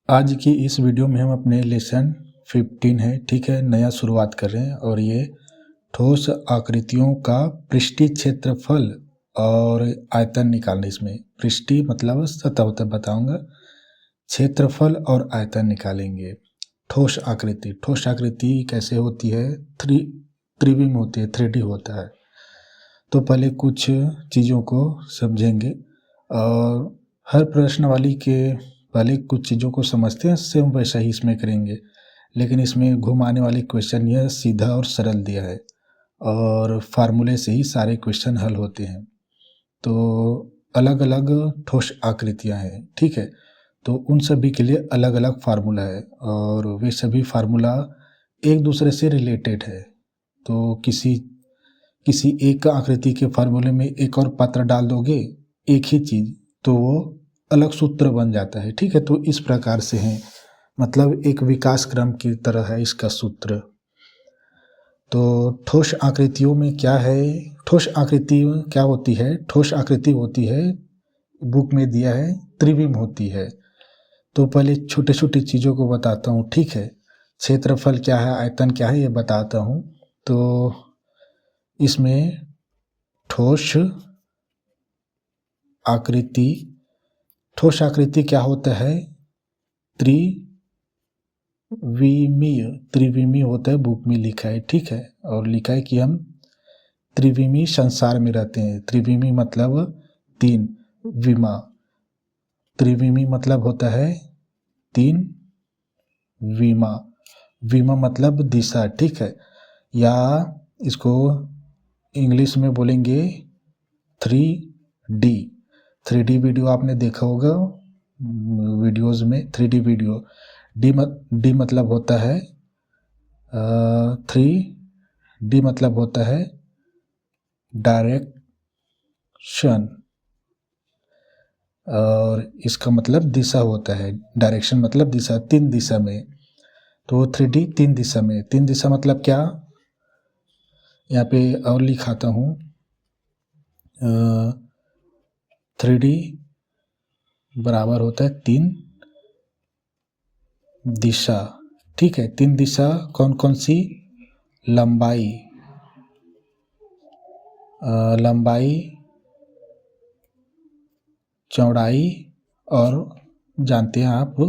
आज की इस वीडियो में हम अपने लेसन 15 है, ठीक है, नया शुरुआत कर रहे हैं और ये ठोस आकृतियों का पृष्ठीय क्षेत्रफल और आयतन निकालना। इसमें पृष्ठीय मतलब सतह होता बताऊंगा, क्षेत्रफल और आयतन निकालेंगे। ठोस आकृति कैसे होती है? त्रिविम होती है, 3D होता है। तो पहले कुछ चीज़ों को समझेंगे और हर प्रश्नावली के पहले कुछ चीज़ों को समझते हैं, सेम वैसा ही इसमें करेंगे। लेकिन इसमें घुमाने वाले क्वेश्चन यह सीधा और सरल दिया है और फार्मूले से ही सारे क्वेश्चन हल होते हैं। तो अलग अलग ठोस आकृतियाँ हैं, ठीक है, तो उन सभी के लिए अलग अलग फार्मूला है और वे सभी फार्मूला एक दूसरे से रिलेटेड है। तो किसी एक आकृति के फार्मूले में एक और पात्र डाल दोगे एक ही चीज़, तो वो अलग सूत्र बन जाता है, ठीक है। तो इस प्रकार से है, मतलब एक विकास क्रम की तरह है इसका सूत्र। तो ठोस आकृतियों में क्या है? ठोस आकृति क्या होती है? ठोस आकृति होती है, बुक में दिया है, त्रिविम होती है। तो पहले छोटे छोटी चीज़ों को बताता हूँ, ठीक है। क्षेत्रफल क्या है, आयतन क्या है, ये बताता हूँ। तो इसमें ठोस आकृति क्या होता है? त्रिविमीय होता है, बुक में लिखा है, ठीक है। और लिखा है कि हम त्रिविमीय संसार में रहते हैं। त्रिविमीय मतलब तीन, विमा, त्रिविमीय मतलब होता है तीन, विमा मतलब दिशा, ठीक है। या इसको इंग्लिश में बोलेंगे 3D। 3D वीडियो आपने देखा होगा वीडियोस में, 3D वीडियो। डी मतलब होता है 3D मतलब होता है डायरेक्शन और इसका मतलब दिशा होता है। डायरेक्शन मतलब दिशा, तीन दिशा में। तो 3D तीन दिशा में, तीन दिशा मतलब क्या? यहाँ पे और लिखाता हूँ 3D बराबर होता है तीन दिशा, ठीक है। तीन दिशा कौन कौन सी? लंबाई, चौड़ाई और जानते हैं आप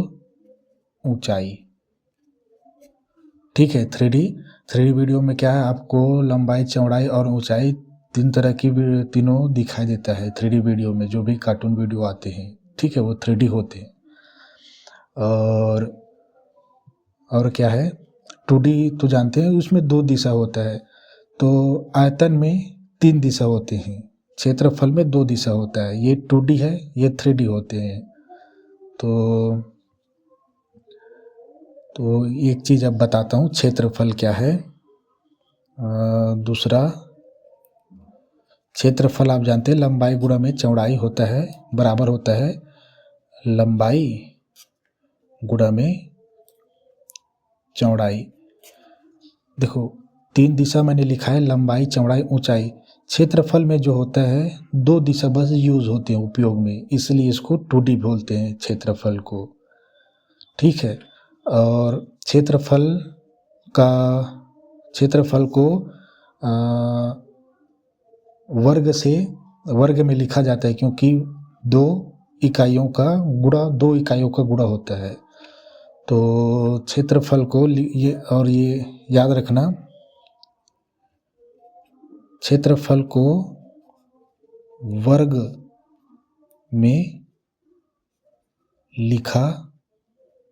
ऊंचाई, ठीक है। 3D वीडियो में क्या है, आपको लंबाई, चौड़ाई और ऊंचाई तीन तरह की तीनों दिखाई देता है। 3D वीडियो में जो भी कार्टून वीडियो आते हैं, ठीक है, वो 3D होते हैं। और क्या है, 2D तो जानते हैं, उसमें दो दिशा होता है। तो आयतन में तीन दिशा होते हैं, क्षेत्रफल में दो दिशा होता है। ये 2D है, ये 3D होते हैं। तो एक चीज़ अब बताता हूँ, क्षेत्रफल क्या है। दूसरा, क्षेत्रफल आप जानते हैं लंबाई गुणा में चौड़ाई होता है, बराबर होता है लंबाई गुणा में चौड़ाई। देखो तीन दिशा मैंने लिखा है, लंबाई, चौड़ाई, ऊंचाई। क्षेत्रफल में जो होता है दो दिशा बस यूज होते हैं उपयोग में, इसलिए इसको 2D बोलते हैं क्षेत्रफल को, ठीक है। और क्षेत्रफल को वर्ग में लिखा जाता है, क्योंकि दो इकाइयों का गुणा होता है। तो क्षेत्रफल को ये याद रखना, क्षेत्रफल को वर्ग में लिखा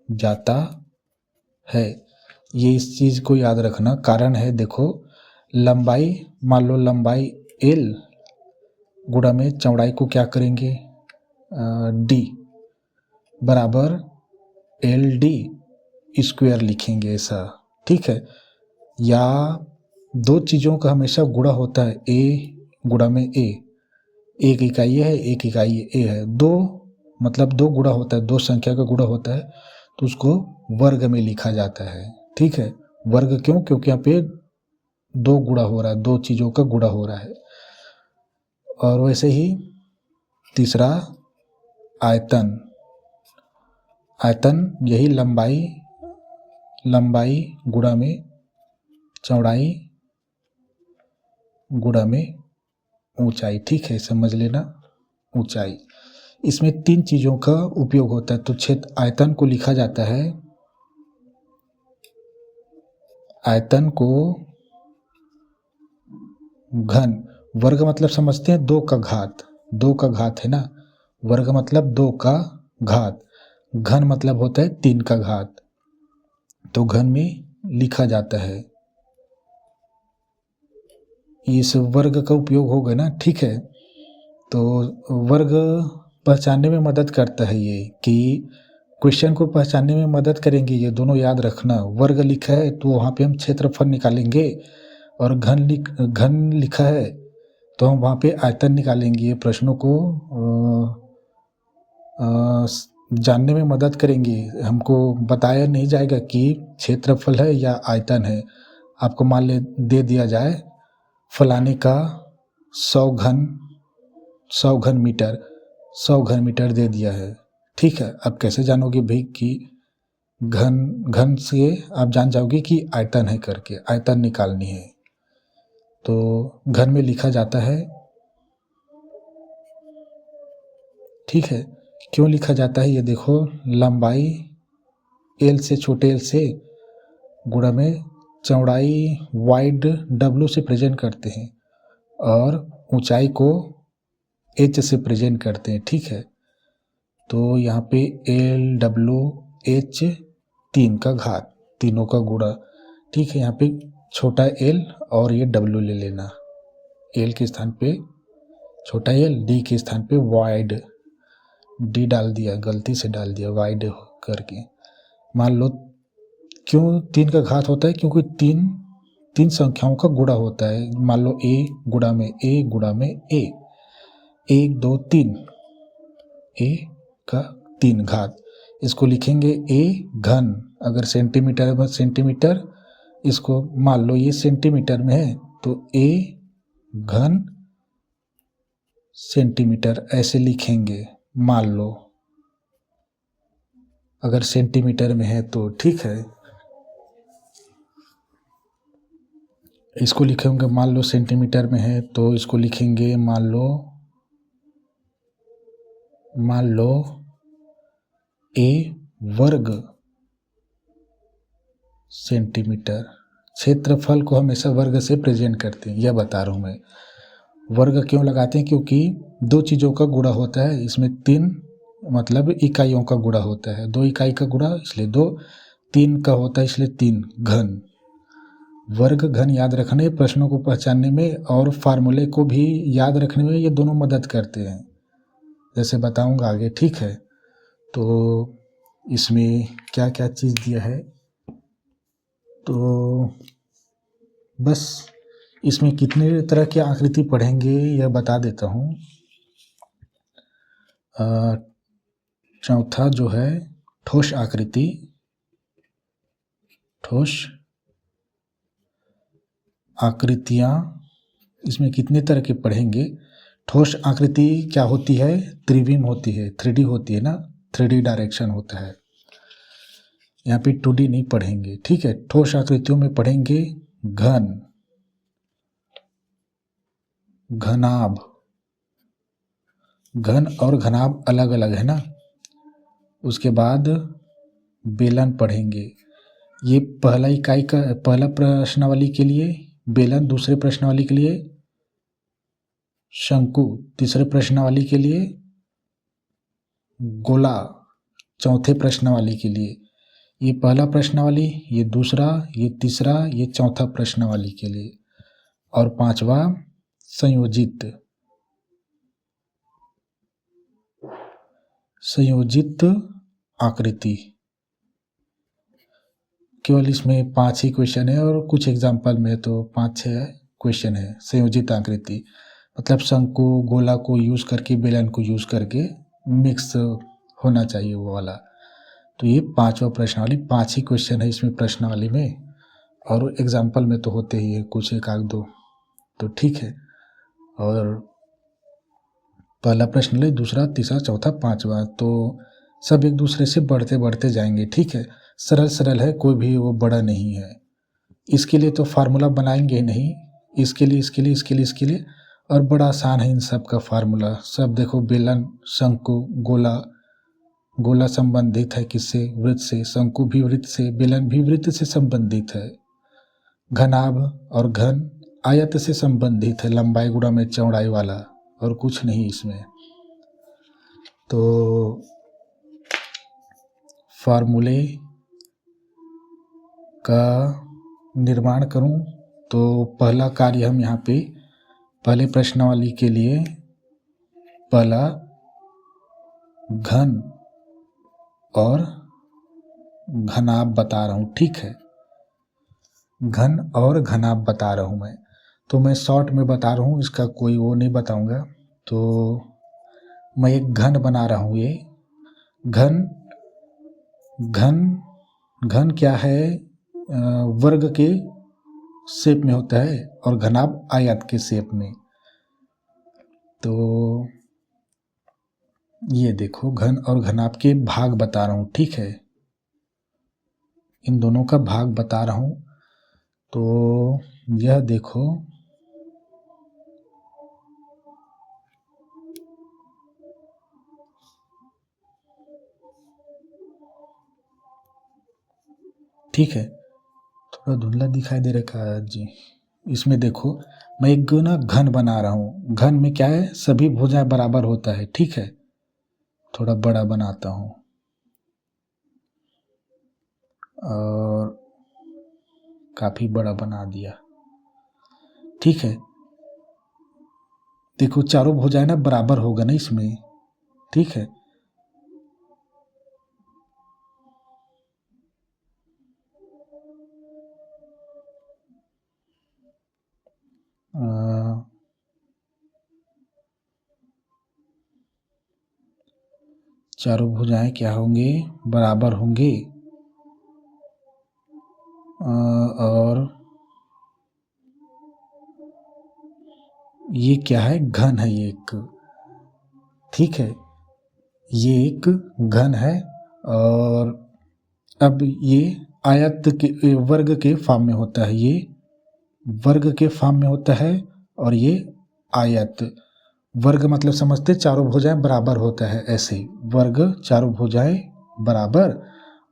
जाता है। ये इस चीज़ को याद रखना, कारण है देखो, लंबाई, मान लो लंबाई L गुणा में चौड़ाई को क्या करेंगे D बराबर LD स्क्वायर लिखेंगे, ऐसा, ठीक है। या दो चीज़ों का हमेशा गुणा होता है, A गुणा में A, एक इकाई है, एक इकाई A है, दो मतलब दो गुणा होता है, दो संख्या का गुणा होता है, तो उसको वर्ग में लिखा जाता है, ठीक है। वर्ग क्यों? क्योंकि यहाँ पे दो गुणा हो रहा है, दो चीज़ों का गुणा हो रहा है। और वैसे ही तीसरा, आयतन यही लंबाई गुणा में चौड़ाई गुणा में ऊंचाई, ठीक है, समझ लेना ऊंचाई। इसमें 3 चीज़ों का उपयोग होता है। तो क्षेत्र आयतन को लिखा जाता है, आयतन को घन, वर्ग मतलब समझते हैं 2 का घात है ना, वर्ग मतलब 2 का घात, घन मतलब होता है 3 का घात, तो घन में लिखा जाता है। इस वर्ग का उपयोग होगा ना, ठीक है। तो वर्ग पहचानने में मदद करता है ये, कि क्वेश्चन को पहचानने में मदद करेंगे ये दोनों, याद रखना। वर्ग लिखा है तो वहाँ पे हम क्षेत्रफल निकालेंगे, और घन लिखा है तो हम वहाँ पे आयतन निकालेंगे। ये प्रश्नों को जानने में मदद करेंगे। हमको बताया नहीं जाएगा कि क्षेत्रफल है या आयतन है। आपको मान ले दे दिया जाए फलाने का 100 घन मीटर दे दिया है, ठीक है। अब कैसे जानोगे भाई कि घन से आप जान जाओगे कि आयतन है करके, आयतन निकालनी है। तो घन में लिखा जाता है, ठीक है। क्यों लिखा जाता है ये देखो, लंबाई एल से, छोटे एल से गुणा में चौड़ाई वाइड डब्ल्यू से प्रेजेंट करते हैं, और ऊंचाई को एच से प्रेजेंट करते हैं, ठीक है। तो यहाँ पे एल डब्ल्यू एच 3 का घात, तीनों का गुणा, ठीक है। यहाँ पे छोटा एल और ये डब्ल्यू ले लेना, एल के स्थान पे छोटा एल, डी के स्थान पे वाइड, डी डाल दिया, गलती से डाल दिया वाइड करके। मान लो क्यों 3 का घात होता है, क्योंकि तीन संख्याओं का गुणा होता है। मान लो ए गुणा में ए, 1 2 3, ए का 3 घात, इसको लिखेंगे ए घन। अगर सेंटीमीटर है बस सेंटीमीटर, इसको मान लो ये सेंटीमीटर में है तो ए घन सेंटीमीटर ऐसे लिखेंगे, मान लो अगर सेंटीमीटर में है तो, ठीक है। इसको लिखेंगे, मान लो सेंटीमीटर में है तो इसको लिखेंगे, मान लो ए वर्ग सेंटीमीटर। क्षेत्रफल को हमेशा वर्ग से प्रेजेंट करते हैं, यह बता रहा हूँ मैं। वर्ग क्यों लगाते हैं, क्योंकि 2 चीज़ों का गुणा होता है, इसमें 3 मतलब इकाइयों का गुणा होता है, 2 इकाई का गुणा इसलिए 2, 3 का होता है इसलिए 3 घन। वर्ग घन याद रखने, प्रश्नों को पहचानने में और फार्मूले को भी याद रखने में ये दोनों मदद करते हैं, जैसे बताऊंगा आगे, ठीक है। तो इसमें क्या क्या चीज़ दिया है, तो बस इसमें कितने तरह की आकृति पढ़ेंगे यह बता देता हूँ। चौथा जो है ठोस आकृति, ठोस आकृतियाँ, इसमें कितने तरह के पढ़ेंगे। ठोस आकृति क्या होती है, त्रिविम होती है, 3D होती है ना, 3D डायरेक्शन होता है। यहाँ पे 2D नहीं पढ़ेंगे, ठीक है। ठोस आकृतियों में पढ़ेंगे घन, घनाभ, घन और घनाभ अलग अलग है ना। उसके बाद बेलन पढ़ेंगे, ये पहला इकाई का पहला प्रश्नावली के लिए बेलन, दूसरे प्रश्नावली के लिए शंकु, तीसरे प्रश्नावली के लिए गोला, चौथे प्रश्नावली के लिए ये पहला प्रश्नावली, ये दूसरा, ये तीसरा, ये चौथा प्रश्नावली के लिए, और पांचवा संयोजित आकृति। केवल इसमें 5 ही क्वेश्चन है, और कुछ एग्जाम्पल में तो 5-6 क्वेश्चन है। संयोजित आकृति मतलब शंकु गोला को यूज करके, बेलन को यूज करके मिक्स होना चाहिए वो वाला। तो ये 5वां प्रश्नावली, 5 ही क्वेश्चन है इसमें प्रश्नावली में, और एग्जाम्पल में तो होते ही है कुछ 1-2, तो ठीक है। और पहला प्रश्न ले, दूसरा, तीसरा, चौथा, 5वां। तो सब एक दूसरे से बढ़ते बढ़ते जाएंगे, ठीक है। सरल सरल है, कोई भी वो बड़ा नहीं है। इसके लिए तो फार्मूला बनाएंगे नहीं, इसके लिए इसके लिए इसके लिए इसके लिए, और बड़ा आसान है इन सब का फार्मूला। सब देखो, बेलन, शंकु, गोला, गोला संबंधित है किससे? वृत्त से। शंकु भी वृत्त से, बेलन भी वृत्त से संबंधित है। घनाभ और घन आयत से संबंधित है, लंबाई गुणा में चौड़ाई वाला, और कुछ नहीं इसमें। तो फार्मूले का निर्माण करूं तो पहला कार्य हम यहाँ पे पहले प्रश्नावली के लिए पहला घन और घनाभ बता रहा हूँ, ठीक है। घन और घनाभ बता रहा हूँ मैं, तो मैं शॉर्ट में बता रहा हूँ, इसका कोई वो नहीं बताऊँगा। तो मैं एक घन बना रहा हूँ। ये घन घन घन क्या है? वर्ग के शेप में होता है, और घनाभ आयत के शेप में। तो ये देखो, घन और घनाभ के भाग बता रहा हूँ, ठीक है। इन दोनों का भाग बता रहा हूँ। तो यह देखो, ठीक है। थोड़ा धुंधला दिखाई दे रहा है जी। इसमें देखो, मैं एक ना घन बना रहा हूँ। घन में क्या है? सभी भुजाएं बराबर होता है, ठीक है। थोड़ा बड़ा बनाता हूँ, और काफी बड़ा बना दिया, ठीक है। देखो, चारों भुजाएं ना बराबर होगा ना इसमें, ठीक है। चारों भुजाएं क्या होंगे? बराबर होंगे। और ये क्या है? घन है ये एक, ठीक है। ये एक घन है, और अब ये आयत के वर्ग के फॉर्म में होता है। ये वर्ग के फॉर्म में होता है, और ये आयत। वर्ग मतलब समझते, चारों भुजाएं बराबर होता है, ऐसे वर्ग चारों भुजाएं बराबर,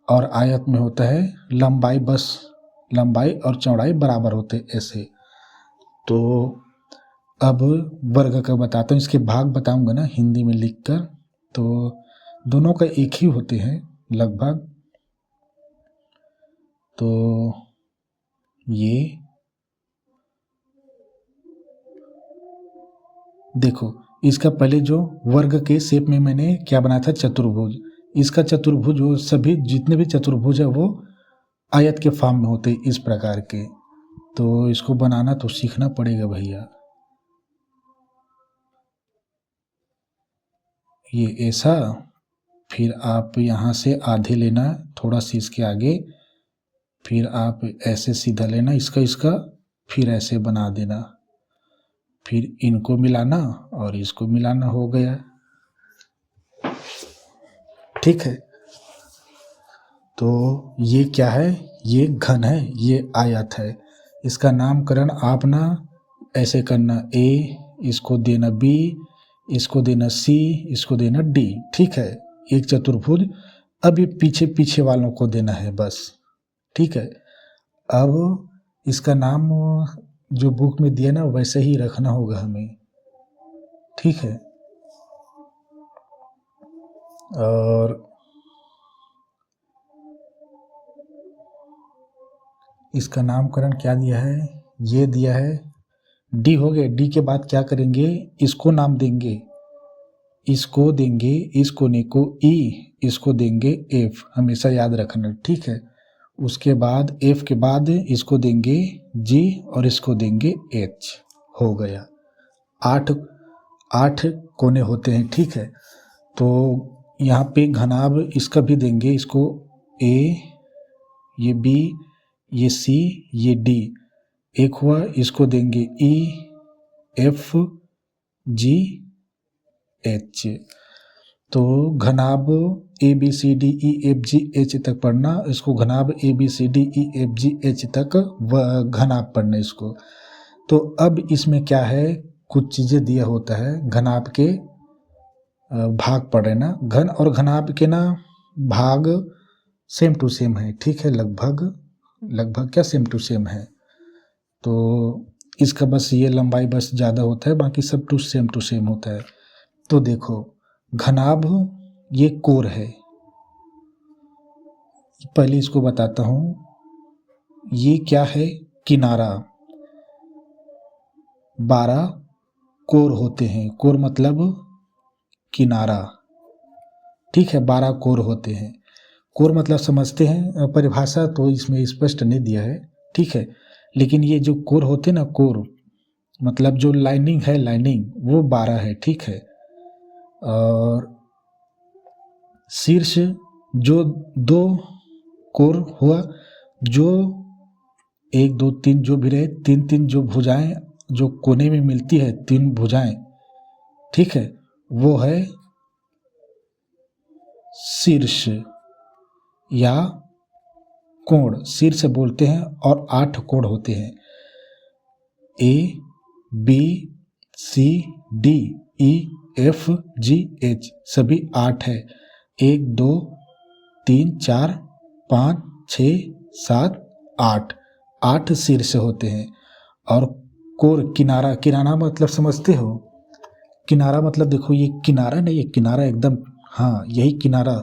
और आयत में होता है लंबाई, बस लंबाई और चौड़ाई बराबर होते, ऐसे। तो अब वर्ग का बताता हूँ, इसके भाग बताऊंगा ना हिंदी में लिखकर। तो दोनों का एक ही होते हैं लगभग। तो ये देखो, इसका पहले जो वर्ग के शेप में मैंने क्या बनाया था? चतुर्भुज। इसका चतुर्भुज, वो सभी जितने भी चतुर्भुज है वो आयत के फॉर्म में होते, इस प्रकार के। तो इसको बनाना तो सीखना पड़ेगा भैया। ये ऐसा, फिर आप यहाँ से आधे लेना, थोड़ा सी इसके आगे, फिर आप ऐसे सीधा लेना इसका इसका, फिर ऐसे बना देना, फिर इनको मिलाना और इसको मिलाना, हो गया, ठीक है। तो ये क्या है? ये घन है, ये आयत है। इसका नामकरण आप ना ऐसे करना, ए इसको देना बी, इसको देना सी, इसको देना डी, ठीक है। एक चतुर्भुज। अब ये पीछे पीछे वालों को देना है बस, ठीक है। अब इसका नाम जो बुक में दिया ना वैसे ही रखना होगा हमें, ठीक है। और इसका नामकरण क्या दिया है? ये दिया है डी, हो गया। डी के बाद क्या करेंगे? इसको नाम देंगे, इसको देंगे, इसको को ई, इसको देंगे एफ, हमेशा याद रखना, ठीक है। उसके बाद एफ के बाद इसको देंगे जी, और इसको देंगे एच, हो गया। 8 कोने होते हैं, ठीक है। तो यहाँ पे घनाभ इसका भी देंगे, इसको ए, ये बी, ये सी, ये डी, एक हुआ। इसको देंगे ई, एफ, जी, एच। तो घनाभ A B C D E F G H तक पढ़ना, इसको घनाभ A B C D E F G H तक घनाभ पढ़ना इसको। तो अब इसमें क्या है, कुछ चीज़ें दिया होता है, घनाभ के भाग पढ़े ना, घन और घनाभ के ना भाग सेम टू सेम है, ठीक है, लगभग क्या सेम टू सेम है। तो इसका बस ये लंबाई बस ज़्यादा होता है, बाकी सब सेम टू सेम होता है। तो देखो घनाभ ये कोर है, पहले इसको बताता हूँ, ये क्या है, किनारा। 12 कोर होते हैं, कोर मतलब किनारा, ठीक है, 12 कोर होते हैं। कोर मतलब समझते हैं, परिभाषा तो इसमें स्पष्ट नहीं दिया है, ठीक है, लेकिन ये जो कोर होते हैं ना, कोर मतलब जो लाइनिंग है, लाइनिंग वो 12 है, ठीक है। और शीर्ष जो 2 कोर हुआ, जो 1 2 3 जो भी रहे, 3 जो भुजाएं जो कोने में मिलती है, 3 भुजाएं, ठीक है, वो है शीर्ष या कोण, शीर्ष बोलते हैं। और 8 कोण होते हैं, A B C D E F G H, सभी 8 है। 1 2 3 4 5 6 7 8, 8 शीर्ष होते हैं। और कोर किनारा, किनारा मतलब समझते हो, किनारा मतलब देखो ये किनारा नहीं, ये किनारा एकदम, हाँ यही किनारा,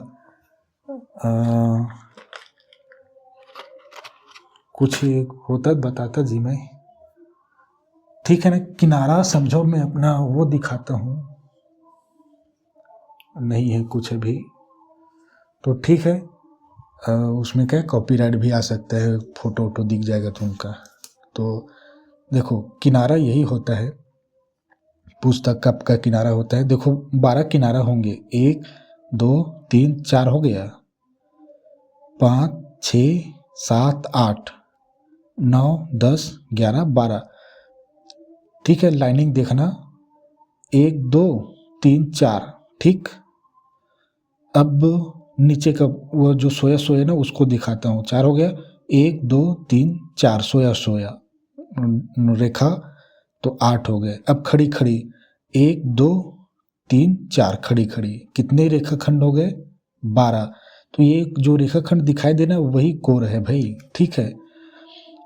कुछ होता बताता जी मैं, ठीक है ना। किनारा समझो, मैं अपना वो दिखाता हूँ, नहीं है कुछ अभी, तो ठीक है, उसमें क्या कॉपीराइट भी आ सकता है, फोटो वोटो दिख जाएगा तो उनका। तो देखो किनारा यही होता है, पुस्तक कप का किनारा होता है। देखो 12 किनारा होंगे, 1 2 3 4 हो गया, 5 6 7 8 9 10 11 12, ठीक है। लाइनिंग देखना, 1 2 3 4, ठीक। अब नीचे का वो जो सोया सोया ना, उसको दिखाता हूँ। 4 हो गया, 1 2 3 4 सोया सोया रेखा, तो 8 हो गए। अब खड़ी खड़ी, 1 2 3 4 खड़ी खड़ी, कितने रेखाखंड हो गए, 12। तो ये जो रेखाखंड दिखाई देना वही कोर है भाई, ठीक है।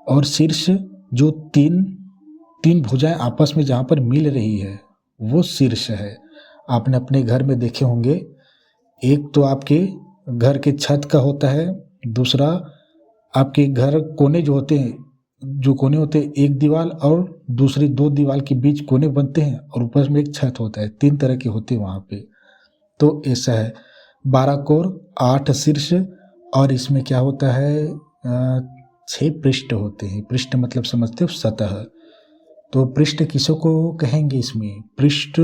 और शीर्ष जो 3 भुजाएं आपस में जहाँ पर मिल रही है वो शीर्ष है। आपने अपने घर में देखे होंगे, एक तो आपके घर के छत का होता है, दूसरा आपके घर कोने जो होते हैं, एक दीवार और दूसरी 2 दीवार के बीच कोने बनते हैं, और ऊपर में एक छत होता है, 3 तरह के होते हैं वहाँ पे। तो ऐसा है, 12 कोर 8 शीर्ष, और इसमें क्या होता है, 6 पृष्ठ होते हैं। पृष्ठ मतलब समझते हो, सतह। तो पृष्ठ किसों को कहेंगे इसमें, पृष्ठ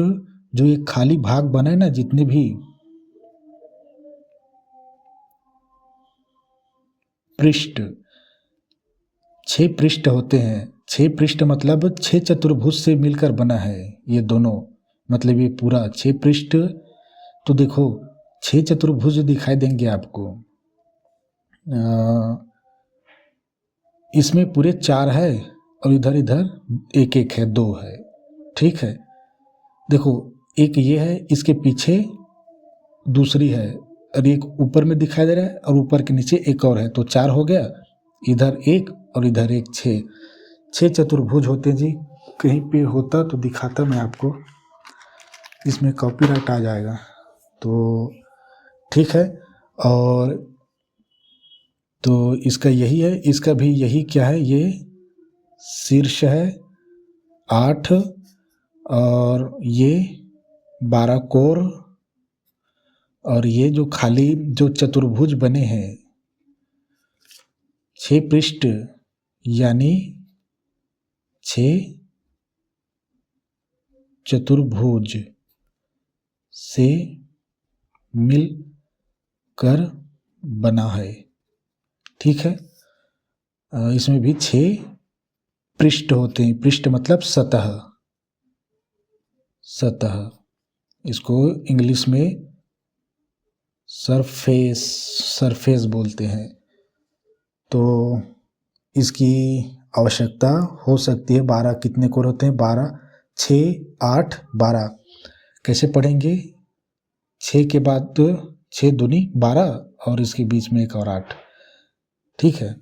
जो एक खाली भाग बना है ना, जितने भी पृष्ठ, 6 पृष्ठ होते हैं। 6 पृष्ठ मतलब 6 चतुर्भुज से मिलकर बना है ये दोनों, मतलब ये पूरा 6 पृष्ठ। तो देखो 6 चतुर्भुज दिखाई देंगे आपको, इसमें पूरे 4 है, और इधर इधर एक एक है, 2 है, ठीक है। देखो एक ये है, इसके पीछे दूसरी है, और एक ऊपर में दिखाई दे रहा है, और ऊपर के नीचे एक और है, तो 4 हो गया। इधर एक और इधर एक, 6 चतुर्भुज होते हैं जी। कहीं पे होता तो दिखाता मैं आपको, इसमें कॉपीराइट आ जाएगा, तो ठीक है। और तो इसका यही है, इसका भी यही क्या है, ये शीर्ष है 8, और ये 12 कोर, और ये जो खाली जो चतुर्भुज बने हैं 6 पृष्ठ, यानी 6 चतुर्भुज से मिल कर बना है, ठीक है। इसमें भी 6 पृष्ठ होते हैं। पृष्ठ मतलब सतह, सतह, इसको इंग्लिश में सरफेस बोलते हैं। तो इसकी आवश्यकता हो सकती है 12। कितने कोर होते हैं? 12, 6, 8, 12। कैसे पढ़ेंगे? 6 के बाद 6 दूनी 12 और इसके बीच में एक और 8। ठीक है,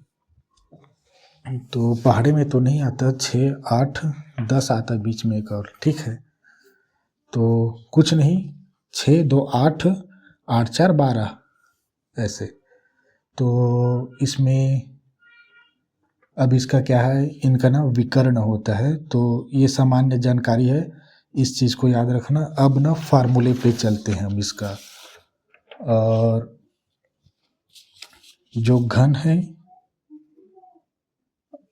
तो पहाड़े में तो नहीं आता, 6, 8, 10 आता बीच में एक और। ठीक है, तो कुछ नहीं, 6, 2, 8, 8, 4, 12 ऐसे। तो इसमें अब इसका क्या है, इनका ना विकर्ण होता है। तो ये सामान्य जानकारी है, इस चीज़ को याद रखना। अब ना फार्मूले पे चलते हैं हम इसका। और जो घन है,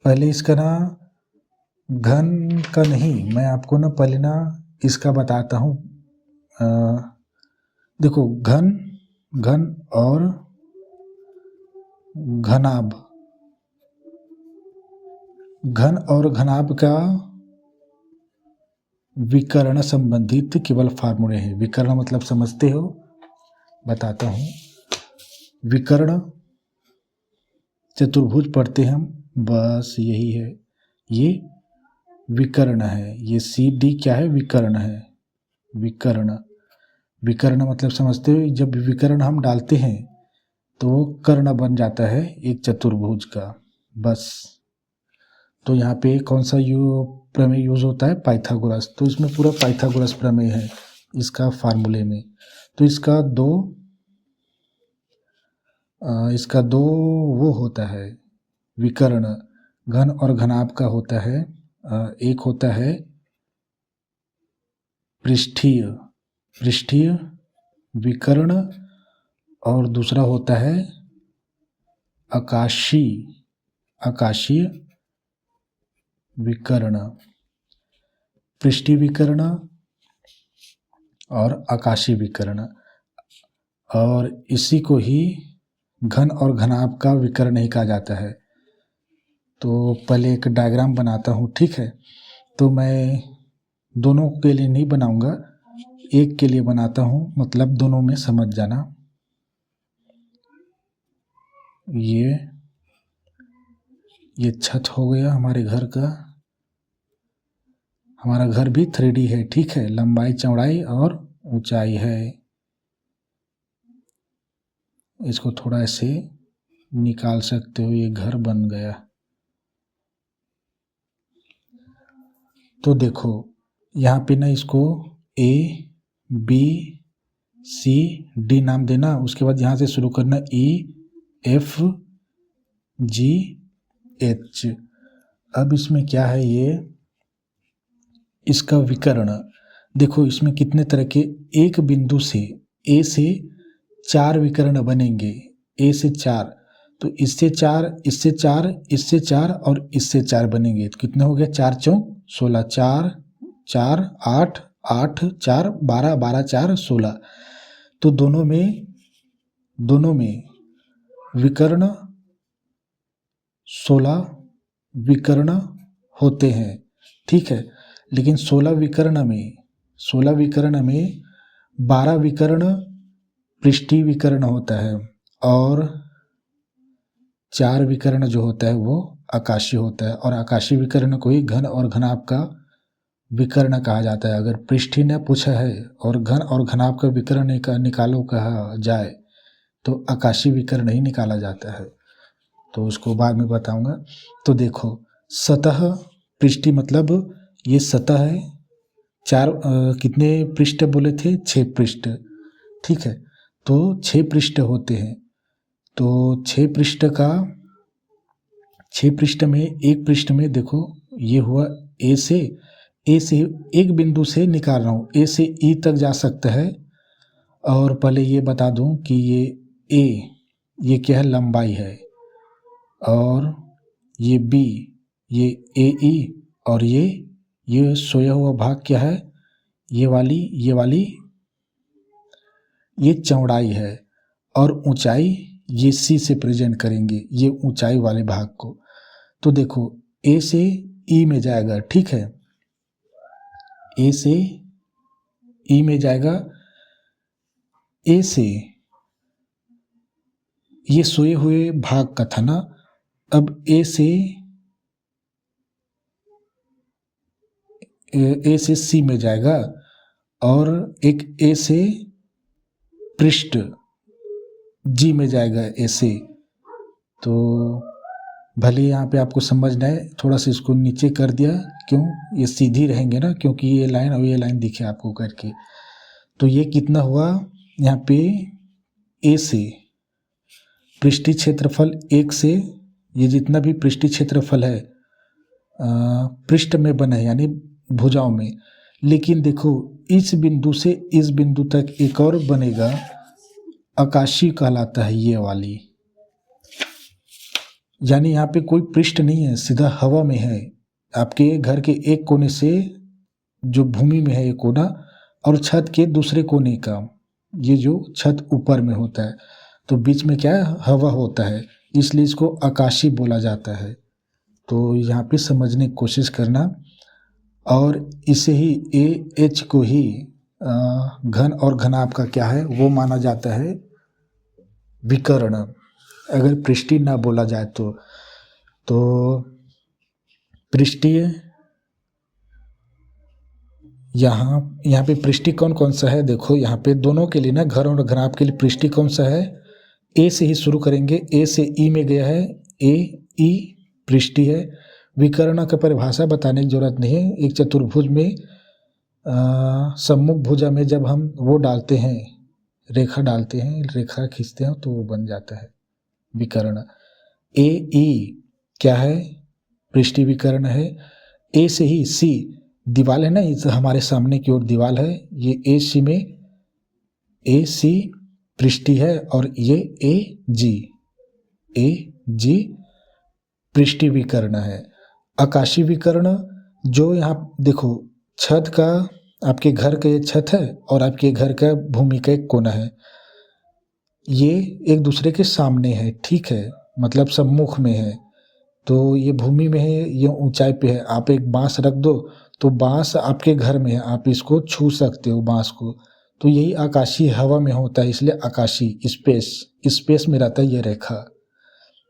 पहले इसका ना घन का नहीं, मैं आपको ना पहले ना इसका बताता हूँ। देखो, घन और घनाभ, घन और घनाभ का विकर्ण संबंधित केवल फार्मूले हैं। विकर्ण मतलब समझते हो? बताता हूँ। विकर्ण चतुर्भुज पढ़ते हैं हम, बस यही है, ये विकर्ण है। ये सी डी क्या है? विकर्ण है। विकर्ण, विकर्ण मतलब समझते हो? जब विकर्ण हम डालते हैं तो कर्ण बन जाता है एक चतुर्भुज का, बस। तो यहाँ पे कौन सा प्रमेय यूज होता है? पाइथागोरस। तो इसमें पूरा पाइथागोरस प्रमेय है इसका फार्मूले में। तो इसका दो वो होता है विकर्ण, घन और घनाभ का होता है। एक होता है पृष्ठीय विकर्ण और दूसरा होता है आकाशीय विकर्ण। पृष्ठीय विकर्ण और आकाशीय विकर्ण, और इसी को ही घन और घनाभ का विकर्ण नहीं कहा जाता है। तो पहले एक डायग्राम बनाता हूँ, ठीक है? तो मैं दोनों के लिए नहीं बनाऊंगा, एक के लिए बनाता हूँ, मतलब दोनों में समझ जाना। ये छत हो गया हमारे घर का। हमारा घर भी 3D है, ठीक है? लंबाई, चौड़ाई और ऊंचाई है। इसको थोड़ा ऐसे निकाल सकते हो, ये घर बन गया। तो देखो, यहाँ पे ना इसको A, B, C, D नाम देना। उसके बाद यहाँ से शुरू करना E, F, G, H। अब इसमें क्या है, ये इसका विकर्ण देखो। इसमें कितने तरह के, एक बिंदु से A से 4 विकर्ण बनेंगे। A से 4, तो इससे 4, इससे 4, इससे 4 और इससे 4 बनेंगे। तो कितने हो गए? 4 चौक 16, 4, 4, 8, 8, 4, 12, 12, 4, 16। तो दोनों में विकर्ण 16 विकर्ण होते हैं, ठीक है? लेकिन 16 विकर्ण में 12 विकर्ण पृष्ठीय विकर्ण होता है और 4 विकर्ण जो होता है वो आकाशीय होता है। और आकाशीय विकर्ण को ही घन और घनाभ का विकर्ण कहा जाता है। अगर पृष्ठीय ने पूछा है और घन और घनाभ का विकर्ण निकालो कहा जाए तो आकाशीय विकर्ण ही निकाला जाता है। तो उसको बाद में बताऊंगा। तो देखो, सतह पृष्ठीय मतलब ये सतह है। 4 कितने पृष्ठ बोले थे? 6 पृष्ठ, ठीक है? तो 6 पृष्ठ होते हैं। तो 6 पृष्ठ में, एक पृष्ठ में देखो, ये हुआ ए से एक बिंदु से निकाल रहा हूँ, ए से ई तक जा सकता है। और पहले ये बता दूं कि ये क्या है? लंबाई है। और ये बी, ये ए ई, और ये सोया हुआ भाग क्या है? ये चौड़ाई है। और ऊंचाई ये सी से प्रेजेंट करेंगे, ये ऊंचाई वाले भाग को। तो देखो, ए से ई में जाएगा, ठीक है? ए से ई में जाएगा। ए से ये सोए हुए भाग का था ना। अब ए से सी में जाएगा और एक ए से पृष्ठ जी में जाएगा ए से। तो भले यहाँ पे आपको समझना है, थोड़ा सा इसको नीचे कर दिया, क्यों, ये सीधी रहेंगे ना, क्योंकि ये लाइन और ये लाइन दिखे आपको करके। तो ये कितना हुआ यहाँ पे, ए से पृष्ठीय क्षेत्रफल 1 से, ये जितना भी पृष्ठीय क्षेत्रफल है पृष्ठ में बना है यानी भुजाओं में। लेकिन देखो इस बिंदु से इस बिंदु तक एक और बनेगा, आकाशीय कहलाता है ये वाली, यानी यहाँ पे कोई पृष्ठ नहीं है, सीधा हवा में है। आपके घर के एक कोने से जो भूमि में है एक कोना, और छत के दूसरे कोने का, ये जो छत ऊपर में होता है, तो बीच में क्या है, हवा होता है, इसलिए इसको आकाशीय बोला जाता है। तो यहाँ पे समझने की कोशिश करना। और इसे ही ए एच को ही घन और घनाभ का क्या है वो माना जाता है विकर्ण, अगर पृष्ठीय ना बोला जाए तो पृष्ठीय यहाँ पे पृष्ठीय कौन कौन सा है, देखो यहाँ पे दोनों के लिए ना, घन और घनाभ के लिए पृष्ठीय कौन सा है, ए से ही शुरू करेंगे, ए से ई में गया है, ए ई पृष्ठीय है। विकर्ण का परिभाषा बताने की जरूरत नहीं है, एक चतुर्भुज में सम्मुख भुजा में जब हम वो डालते हैं, रेखा डालते हैं, रेखा खींचते हैं तो वो बन जाता है विकर्ण। ए ई क्या है, पृष्ठीय विकर्ण है। ए से ही सी दीवाल है ना, इस हमारे सामने की ओर दीवाल है, ये ए सी में ए सी पृष्ठीय है, और ये ए जी पृष्ठीय विकर्ण है। आकाशीय विकर्ण जो यहाँ देखो, छत का, आपके घर का ये छत है और आपके घर का भूमि का एक कोना है, ये एक दूसरे के सामने है, ठीक है, मतलब सम्मुख में है। तो ये भूमि में है, ये ऊंचाई पे है, आप एक बांस रख दो तो बांस आपके घर में है, आप इसको छू सकते हो बांस को। तो यही आकाशीय हवा में होता है, इसलिए आकाशीय स्पेस में रहता है ये रेखा।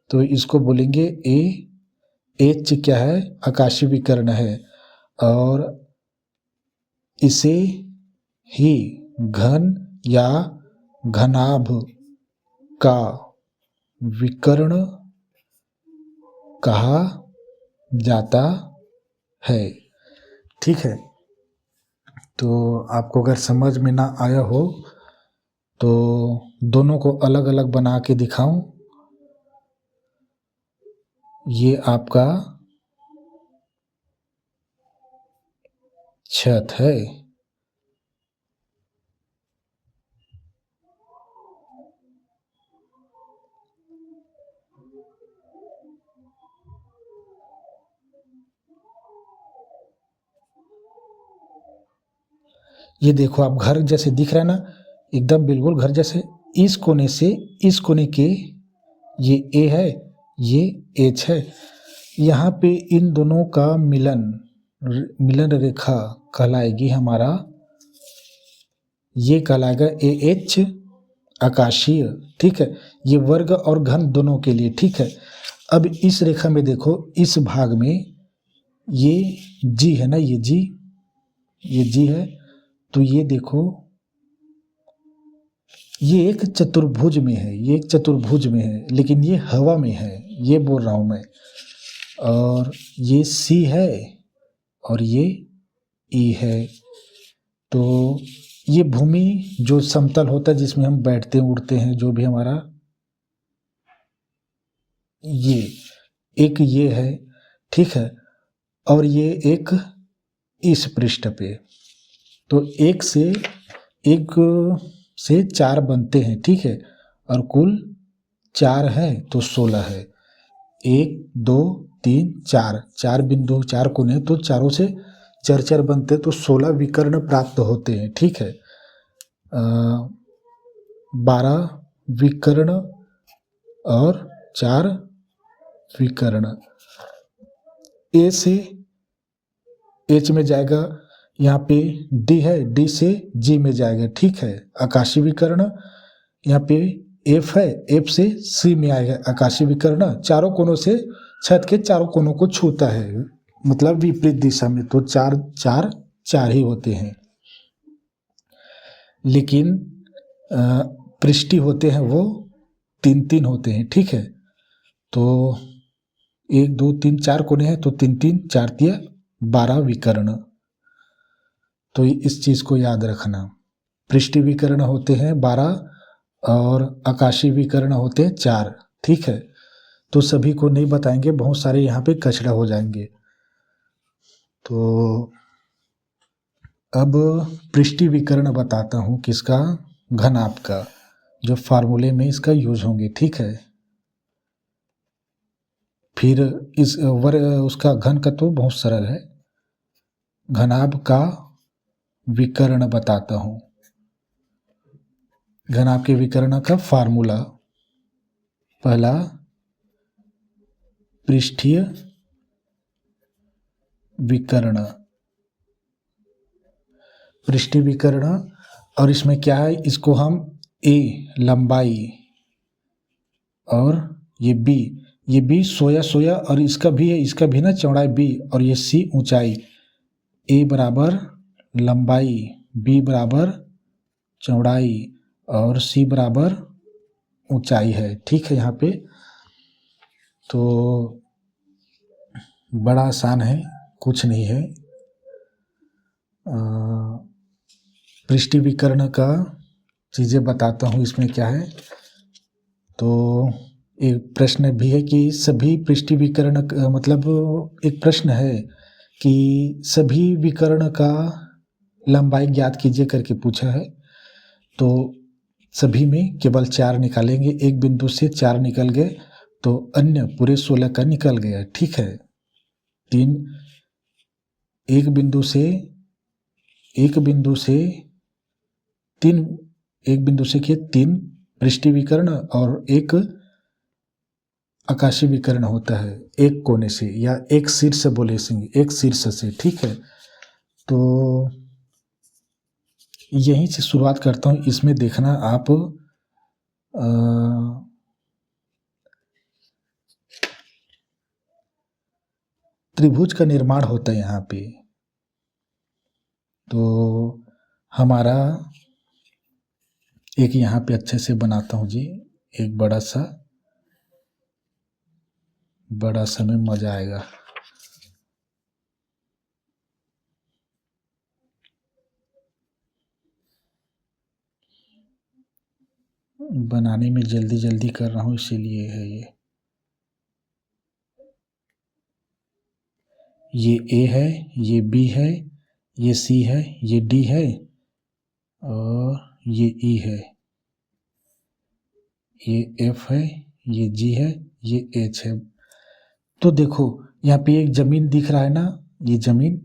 तो इसको बोलेंगे ए एच क्या है, आकाशीय विकर्ण है। और इसे ही घन या घनाभ का विकर्ण कहा जाता है, ठीक है। तो आपको अगर समझ में ना आया हो तो दोनों को अलग अलग बना के दिखाऊं। ये आपका छत है, ये देखो आप घर जैसे दिख रहा है ना, एकदम बिल्कुल घर जैसे। इस कोने से इस कोने के ये ए है, ये एच है, यहाँ पे इन दोनों का मिलन रेखा कहलाएगी हमारा, ये कहलाएगा ए एच आकाशीय, ठीक है। ये वर्ग और घन दोनों के लिए, ठीक है। अब इस रेखा में देखो, इस भाग में ये जी है ना, ये जी है, तो ये देखो ये एक चतुर्भुज में है, ये एक चतुर्भुज में है, लेकिन ये हवा में है, ये बोल रहा हूं मैं। और ये सी है और ये ई है। तो ये भूमि जो समतल होता है, जिसमें हम बैठते उड़ते हैं, जो भी हमारा, ये एक ये है, ठीक है। और ये एक इस पृष्ठ पे, तो एक से 4 बनते हैं, ठीक है। और कुल 4 है तो 16 है, 1 2 3 4, 4 बिंदु 4 कोने, तो चारों से 4 बनते तो 16 विकर्ण प्राप्त होते हैं, ठीक है। 12 विकर्ण और 4 विकर्ण। ए से एच में जाएगा, यहाँ पे डी है, डी से जी में जाएगा, ठीक है, आकाशीय विकर्ण। यहाँ पे एफ है, एफ से सी में आएगा आकाशीय विकर्ण, चारों कोनों से छत के चारों कोनों को छूता है, मतलब विपरीत दिशा में, तो चार चार चार ही होते हैं। लेकिन पृष्ठी होते हैं वो तीन तीन होते हैं, ठीक है। तो 1 2 3 4 कोने हैं, तो 3 3 4 तिया 12 विकर्ण। तो इस चीज को याद रखना, पृष्ठी विकर्ण होते हैं 12 और आकाशीय विकर्ण होते हैं 4, ठीक है। तो सभी को नहीं बताएंगे, बहुत सारे यहाँ पे कचरा हो जाएंगे। तो अब पृष्ठी विकर्ण बताता हूँ किसका, घनाभ का, जो फार्मूले में इसका यूज होंगे, ठीक है। फिर इस उसका घन का तो बहुत सरल है, घनाभ का विकर्ण बताता हूँ। घनाभ के विकर्ण का फार्मूला, पहला पृष्ठीय विकर्ण, पृष्ठीय विकर्ण, और इसमें क्या है, इसको हम ए लंबाई और ये बी सोया सोया, और इसका भी है, इसका भी ना चौड़ाई बी, और ये सी ऊंचाई, ए बराबर लंबाई, बी बराबर चौड़ाई और सी बराबर ऊंचाई है, ठीक है। यहाँ पे तो बड़ा आसान है, कुछ नहीं है। पृष्ठीय विकर्ण का चीज़ें बताता हूँ, इसमें क्या है। तो एक प्रश्न भी है कि सभी पृष्ठीय विकर्ण मतलब एक प्रश्न है कि सभी विकर्ण का लंबाई ज्ञात कीजिए करके पूछा है। तो सभी में केवल 4 निकालेंगे, एक बिंदु से 4 निकल गए तो अन्य पूरे 16 का निकल गया, ठीक है। एक बिंदु से किए 3 पृष्ठीय विकर्ण और एक आकाशीय विकर्ण होता है, एक कोने से या एक शीर्ष बोले, एक शीर्ष से, ठीक है। तो यहीं से शुरुआत करता हूँ, इसमें देखना आप त्रिभुज का निर्माण होता है यहाँ पे। तो हमारा एक यहाँ पे अच्छे से बनाता हूँ जी, एक बड़ा सा में मजा आएगा। बनाने में जल्दी जल्दी कर रहा हूँ, इसीलिए है ये ए है, ये बी है, ये सी है, ये डी है और ये ई है, ये एफ है, ये जी है, ये एच है। तो देखो यहाँ पे एक जमीन दिख रहा है ना, ये जमीन,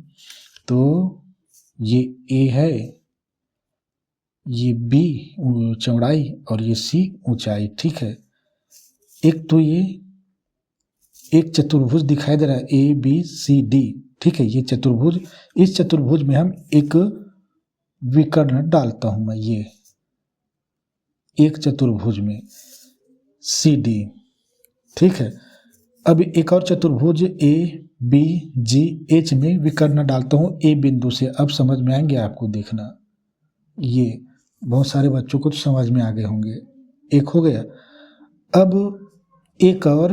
तो ये ए है, ये बी चौड़ाई और ये सी ऊंचाई, ठीक है। एक तो ये एक चतुर्भुज दिखाई दे रहा है, ए बी सी डी, ठीक है, ये चतुर्भुज। इस चतुर्भुज में हम एक विकर्ण डालता हूं मैं, ये एक चतुर्भुज में सी डी, ठीक है। अब एक और चतुर्भुज ए बी जी एच में विकर्ण डालता हूं ए बिंदु से। अब समझ में आएंगे आपको, देखना, ये बहुत सारे बच्चों को तो समझ में आ गए होंगे, एक हो गया। अब एक और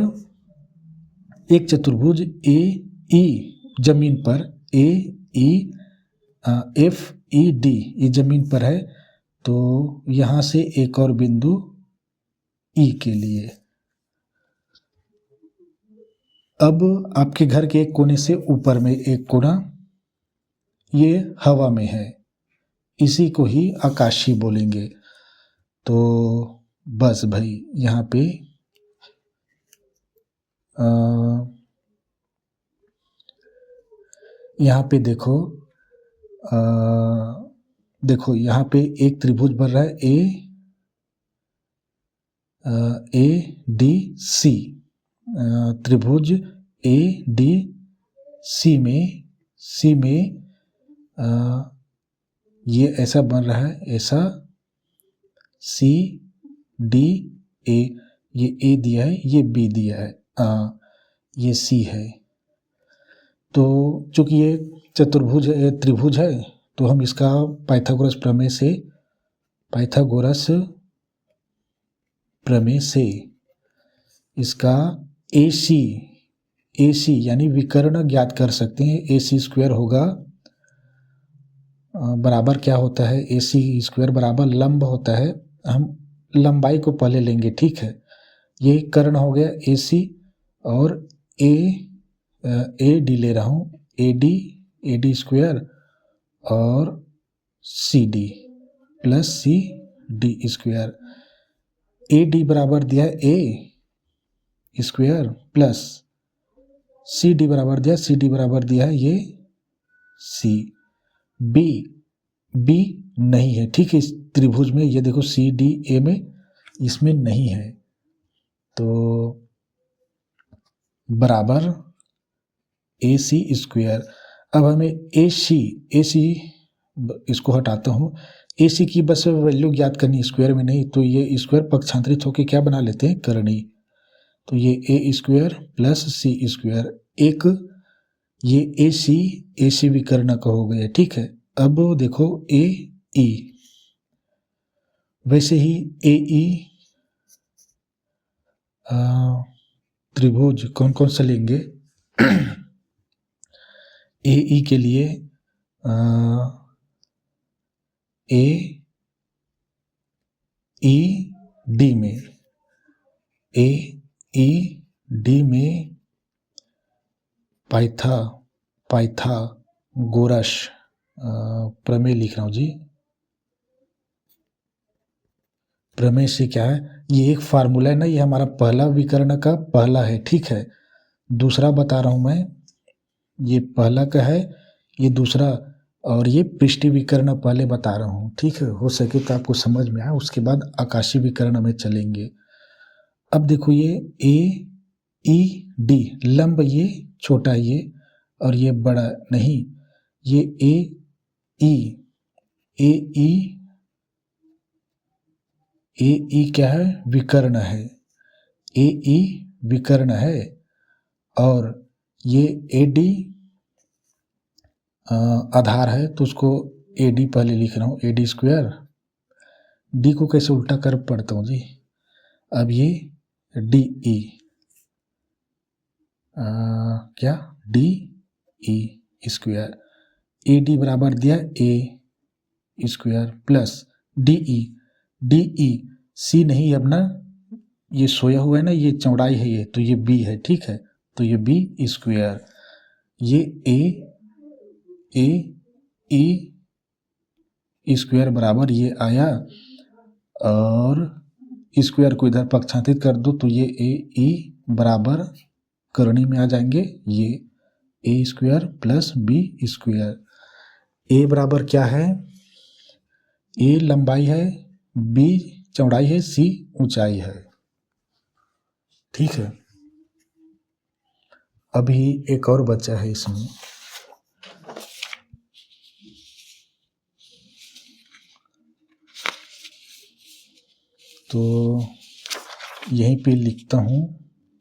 एक चतुर्भुज ए ई जमीन पर, ए ई एफ ई डी ये जमीन पर है, तो यहां से एक और बिंदु ई के लिए। अब आपके घर के एक कोने से ऊपर में एक कोना ये हवा में है, इसी को ही आकाशीय बोलेंगे। तो बस भाई यहाँ पे देखो यहाँ पे एक त्रिभुज बन रहा है ए डी सी, त्रिभुज ए डी सी में ये ऐसा बन रहा है, ऐसा सी डी ए दिया है, ये बी दिया है, ये सी है। तो चूंकि ये त्रिभुज है, तो हम इसका पाइथागोरस प्रमेय से इसका AC यानी विकर्ण ज्ञात कर सकते हैं। AC² होगा बराबर क्या होता है, AC² बराबर लंब होता है। हम लंबाई को पहले लेंगे, ठीक है। ये कर्ण हो गया AC और AD ले रहा हूँ, AD² और CD प्लस CD²। AD बराबर दिया है A² प्लस CD बराबर दिया है ये C। B नहीं है, ठीक है। इस त्रिभुज में ये देखो CDA में इसमें नहीं है, तो बराबर AC²। अब हमें AC इसको हटाता हूँ, AC की बस वैल्यू ज्ञात करनी, स्क्वायर में नहीं। तो ये स्क्वायर पक्षांतरित होकर क्या बना लेते हैं, करनी। तो ये A² प्लस C², एक ये AC विकर्ण का हो गया, ठीक है। अब देखो AE, वैसे ही AE त्रिभुज कौन कौन सा लेंगे। AE के लिए AED में पाइथागोरस प्रमेय लिख रहा हूँ जी। प्रमेय से क्या है, ये एक फार्मूला है ना, ये हमारा पहला विकर्ण का पहला है, ठीक है। दूसरा बता रहा हूँ मैं, ये पहला का है, ये दूसरा, और ये पृष्ठीय विकर्ण पहले बता रहा हूँ, ठीक है। हो सके तो आपको समझ में आए, उसके बाद आकाशीय विकर्ण में चलेंगे। अब देखो ये AED लंब, ये छोटा है ये, और ये बड़ा नहीं, ये AE क्या है, विकर्ण है। AE विकर्ण है, और ये AD आधार है, तो उसको AD पहले लिख रहा हूँ, AD²। D को कैसे उल्टा कर पढ़ता हूँ जी। अब ये DE क्या, DE², AD बराबर दिया A² प्लस DE C नहीं, अब ना ये सोया हुआ है ना, ये चौड़ाई है ये, तो ये B है, ठीक है। तो ये B², ये AE² बराबर ये आया, और स्क्वायर को इधर पक्षांतरित कर दो, तो ये AE बराबर करनी में आ जाएंगे, ये A² प्लस B²। A बराबर क्या है, A लंबाई है, B चौड़ाई है, C ऊंचाई है, ठीक है। अभी एक और बचा है इसमें, तो यहीं पे लिखता हूँ,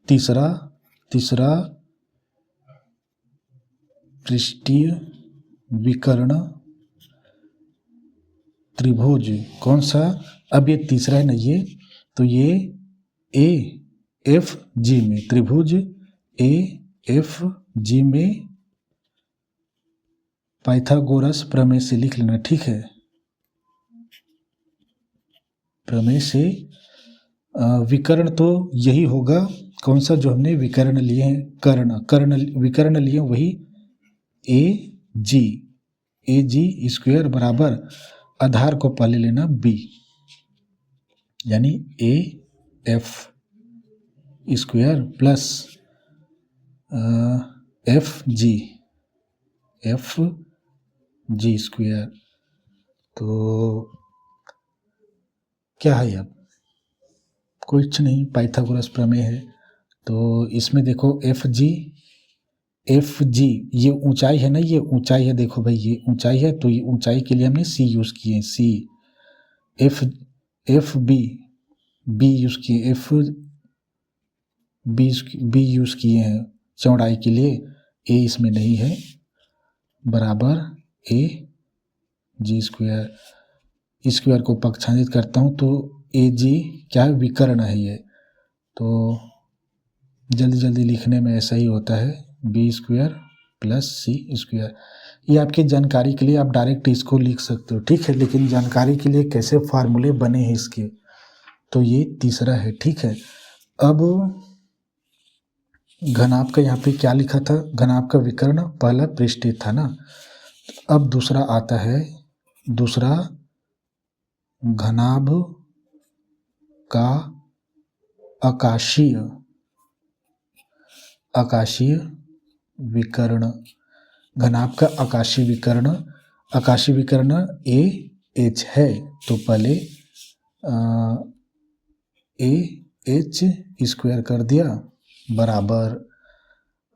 तीसरा पृष्ठीय विकर्ण त्रिभुज कौन सा, अब ये तीसरा है ना ये, तो ये AFG में, त्रिभुज AFG में पाइथागोरस प्रमेय से लिख लेना, ठीक है। प्रमेय से विकर्ण तो यही होगा, कौन सा, जो हमने विकर्ण लिए हैं, कर्ण विकर्ण लिए, वही AG² बराबर आधार को पहले लेना B, यानी AF² प्लस FG²। तो क्या है, अब कुछ नहीं, पाइथागोरस प्रमेय है। तो इसमें देखो FG ये ऊंचाई है ना, ये ऊंचाई है, देखो भाई ये ऊंचाई है, तो ये ऊंचाई के लिए हमने C यूज़ किए, C। FB बी यूज़ किए, एफ बी यूज़ किए हैं चौड़ाई के लिए, ए इसमें नहीं है, बराबर ए जी स्क्वायर, स्क्वायर को पक्षांतरित करता हूँ तो ए जी क्या है, विकर्ण है ये, तो जल्दी जल्दी लिखने में ऐसा ही होता है, B square plus C square. ये आपकी जानकारी के लिए आप डायरेक्ट इसको लिख सकते हो, ठीक है, लेकिन जानकारी के लिए कैसे फार्मूले बने हैं इसके, तो ये तीसरा है, ठीक है। अब घनाभ का यहाँ पे क्या लिखा था, घनाभ का विकर्ण पहला पृष्ठीय था ना, अब दूसरा आता है, दूसरा घनाभ का आकाशीय विकर्ण, घनाभ का आकाशीय विकर्ण ए एच है, तो पहले ए एच स्क्वायर कर दिया बराबर,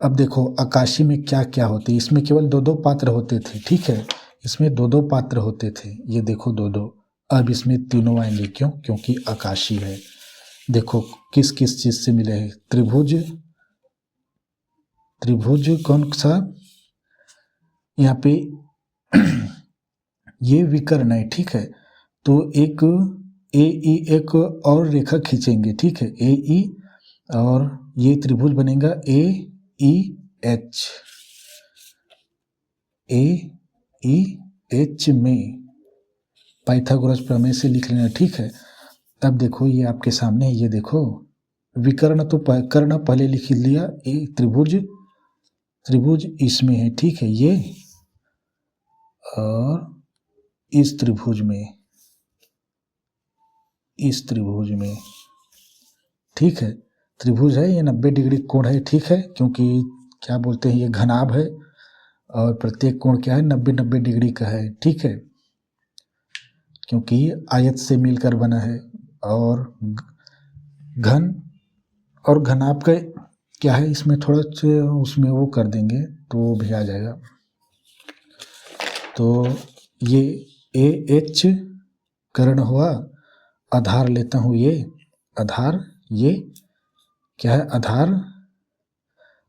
अब देखो आकाशी में क्या क्या होते हैं, इसमें केवल दो दो पात्र होते थे, ठीक है, इसमें दो दो पात्र होते थे, ये देखो दो दो, अब इसमें तीनों आएंगे, क्यों, क्योंकि आकाशी है। देखो किस किस चीज से मिले हैं, त्रिभुज कौन सा, यहाँ पे ये विकर्ण है, ठीक है, तो एक ए ई एक और रेखा खींचेंगे, ठीक है, ए ई, और ये त्रिभुज बनेगा ए ई एच में पाइथागोरस प्रमेय से लिख लेना, ठीक है। तब देखो ये आपके सामने, ये देखो विकर्ण तो कर्ण पहले लिख लिया, ए त्रिभुज इसमें है, ठीक है, ये और इस त्रिभुज में, ठीक है, त्रिभुज है, ये 90 डिग्री कोण है, ठीक है, क्योंकि क्या बोलते हैं, ये घनाभ है और प्रत्येक कोण क्या है, 90 डिग्री का है, ठीक है, क्योंकि आयत से मिलकर बना है, और घन और घनाभ का क्या है, इसमें थोड़ा उसमें वो कर देंगे तो वो भी आ जाएगा, तो ये ए एच कर्ण हुआ, आधार लेता हूँ, ये आधार, ये क्या है,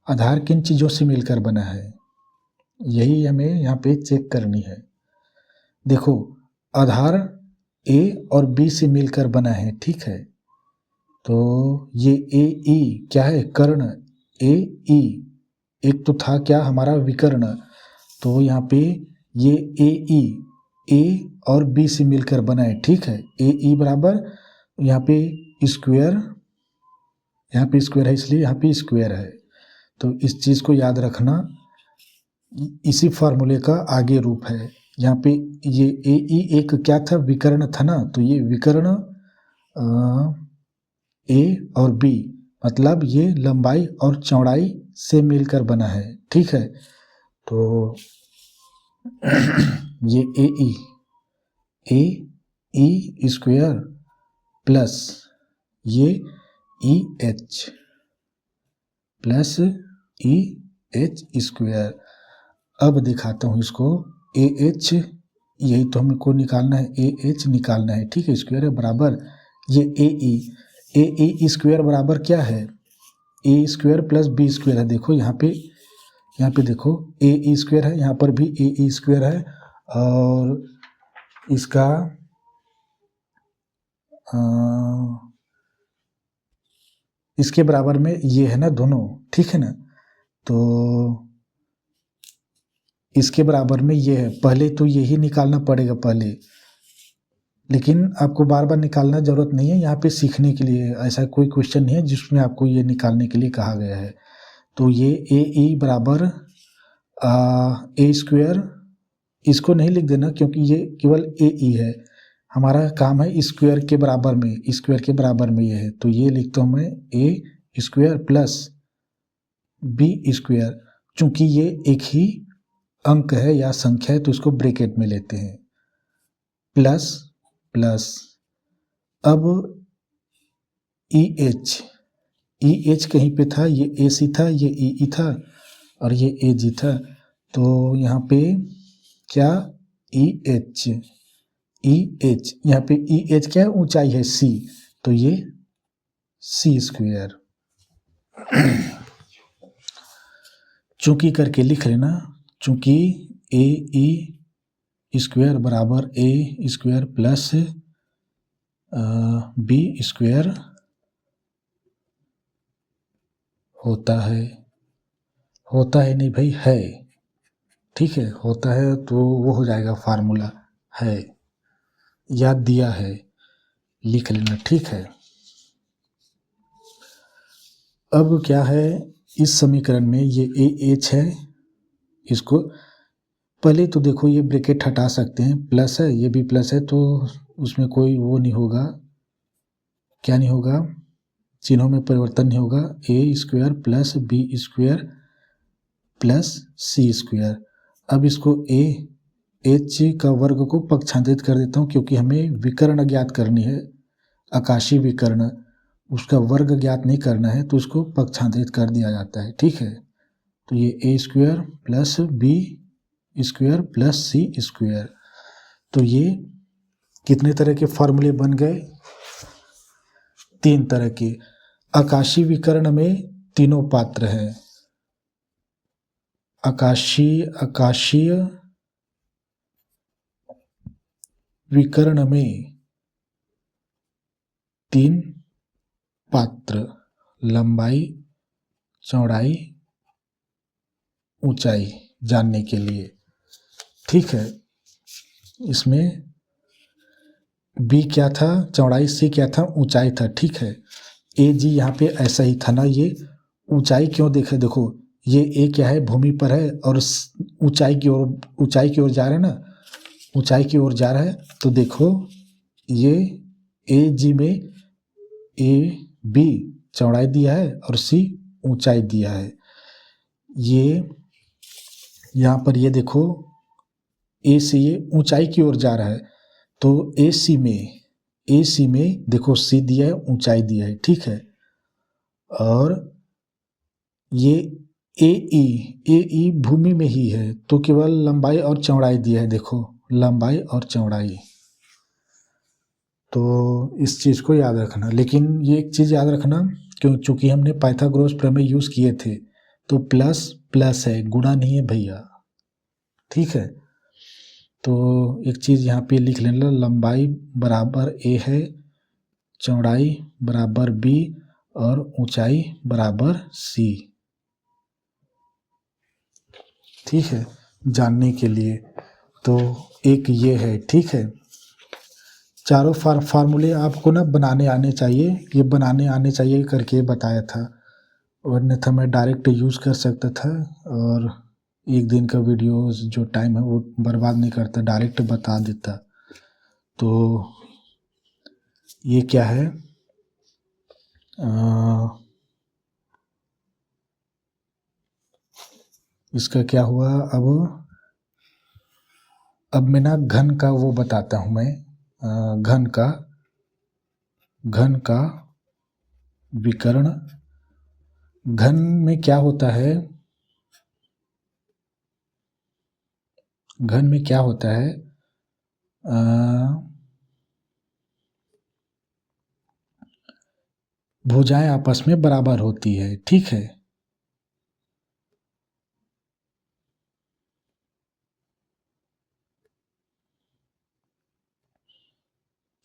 आधार किन चीज़ों से मिलकर बना है, यही हमें यहाँ पे चेक करनी है। देखो आधार ए और बी से मिलकर बना है, ठीक है, तो ये ए ई क्या है, कर्ण ए ई, एक तो था क्या हमारा विकर्ण, तो यहाँ पे ये ए ई ए और बी से मिलकर बना है, ठीक है, ए ई बराबर यहाँ पे स्क्वायर, यहाँ पे स्क्वायर है इसलिए यहाँ पे स्क्वायर है, तो इस चीज़ को याद रखना, इसी फार्मूले का आगे रूप है, यहाँ पे ये ए ई एक क्या था, विकर्ण था ना, तो ये विकर्ण ए और बी, मतलब ये लंबाई और चौड़ाई से मिलकर बना है, ठीक है, तो ये ए ई स्क्वायर प्लस ये E H plus E H square. अब दिखाता हूँ इसको, ए एच यही तो हमको निकालना है, ए एच निकालना है, ठीक है, स्क्वायर है बराबर ये ए ई स्क्वायर बराबर क्या है, ए स्क्वायर प्लस बी स्क्वायर है, देखो यहाँ पे देखो ए ई स्क्वायर है, यहाँ पर भी ए ई स्क्वायर है, और इसका इसके बराबर में ये है ना दोनों, ठीक है ना, तो इसके बराबर में ये है, पहले तो यही निकालना पड़ेगा पहले, लेकिन आपको बार बार निकालना जरूरत नहीं है, यहाँ पे सीखने के लिए, ऐसा कोई क्वेश्चन नहीं है जिसमें आपको ये निकालने के लिए कहा गया है। तो ये ए ई बराबर ए स्क्वायर, इसको नहीं लिख देना क्योंकि ये केवल ए ई है, हमारा काम है स्क्वायर के बराबर में, स्क्वायर के बराबर में ये है, तो ये लिखता हूँ मैं ए स्क्वायर प्लस बी स्क्वायर, चूँकि ये एक ही अंक है या संख्या है तो इसको ब्रैकेट में लेते हैं, प्लस अब ई एच कहीं पे था, ये ए सी था, ये ई था और ये ए जी था, तो यहाँ पे क्या ई एच यहाँ पे ई एच क्या है, ऊंचाई है सी, तो ये सी स्क्वायर। चूंकि करके लिख लेना, चूंकि ए ई स्क्वायर बराबर ए स्क्वायर प्लस बी स्क्वायर होता है नहीं भाई, है, ठीक है, होता है तो वो हो जाएगा फार्मूला, है, याद दिया है, लिख लेना, ठीक है। अब क्या है, इस समीकरण में ये ए एच है, इसको पहले तो देखो ये ब्रैकेट हटा सकते हैं, प्लस है, ये भी प्लस है, तो उसमें कोई वो नहीं होगा, क्या नहीं होगा, चिन्हों में परिवर्तन नहीं होगा, A square plus B square plus C square. अब इसको ए एच का वर्ग को पक्षांतरित कर देता हूँ, क्योंकि हमें विकर्ण ज्ञात करनी है, आकाशीय विकर्ण, उसका वर्ग ज्ञात नहीं करना है, तो उसको पक्षांतरित कर दिया जाता है, ठीक है। तो ये A square plus B square plus C square, तो ये कितने तरह के फॉर्मूले बन गए, 3 तरह के। आकाशीय विकर्ण में तीनों पात्र हैं, आकाशीय विकर्ण में 3 पात्र, लंबाई चौड़ाई ऊंचाई जानने के लिए, ठीक है। इसमें बी क्या था, चौड़ाई, सी क्या था, ऊंचाई था, ठीक है। ए जी यहाँ पे ऐसा ही था ना, ये ऊंचाई क्यों देखे, देखो ये ए क्या है, भूमि पर है और ऊंचाई की ओर जा रहा है ना, ऊंचाई की ओर जा रहा है, तो देखो ये ए जी में ए बी चौड़ाई दिया है और सी ऊंचाई दिया है। ये यहाँ पर ये देखो ए से ये ऊंचाई की ओर जा रहा है, तो ए सी में देखो सी दिया है, ऊंचाई दिया है, ठीक है। और ये ए ई भूमि में ही है, तो केवल लंबाई और चौड़ाई दिया है, देखो लंबाई और चौड़ाई, तो इस चीज़ को याद रखना। लेकिन ये एक चीज़ याद रखना, चूंकि हमने पाइथागोरस प्रमेय यूज़ किए थे, तो प्लस प्लस है, गुणा नहीं है भैया, ठीक है। तो एक चीज़ यहाँ पे लिख लेना, लंबाई बराबर ए है, चौड़ाई बराबर बी और ऊंचाई बराबर सी, ठीक है, जानने के लिए। तो एक ये है, ठीक है। चारों फार्मूले आपको ना बनाने आने चाहिए, ये बनाने आने चाहिए करके बताया था, वरना था मैं डायरेक्ट यूज़ कर सकता था और एक दिन का वीडियो जो टाइम है वो बर्बाद नहीं करता, डायरेक्ट बता देता। तो ये क्या है, इसका क्या हुआ, अब मैं ना घन का वो बताता हूँ, मैं घन का विकर्ण। घन में क्या होता है, घन में क्या होता है, भुजाएं आपस में बराबर होती है, ठीक है।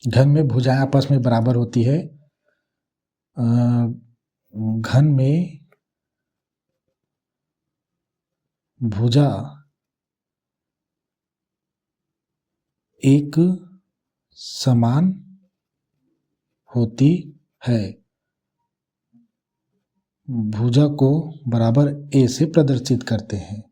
घन में भुजाएं आपस में बराबर होती है, घन में भुजा एक समान होती है, भुजा को बराबर ए से प्रदर्शित करते हैं,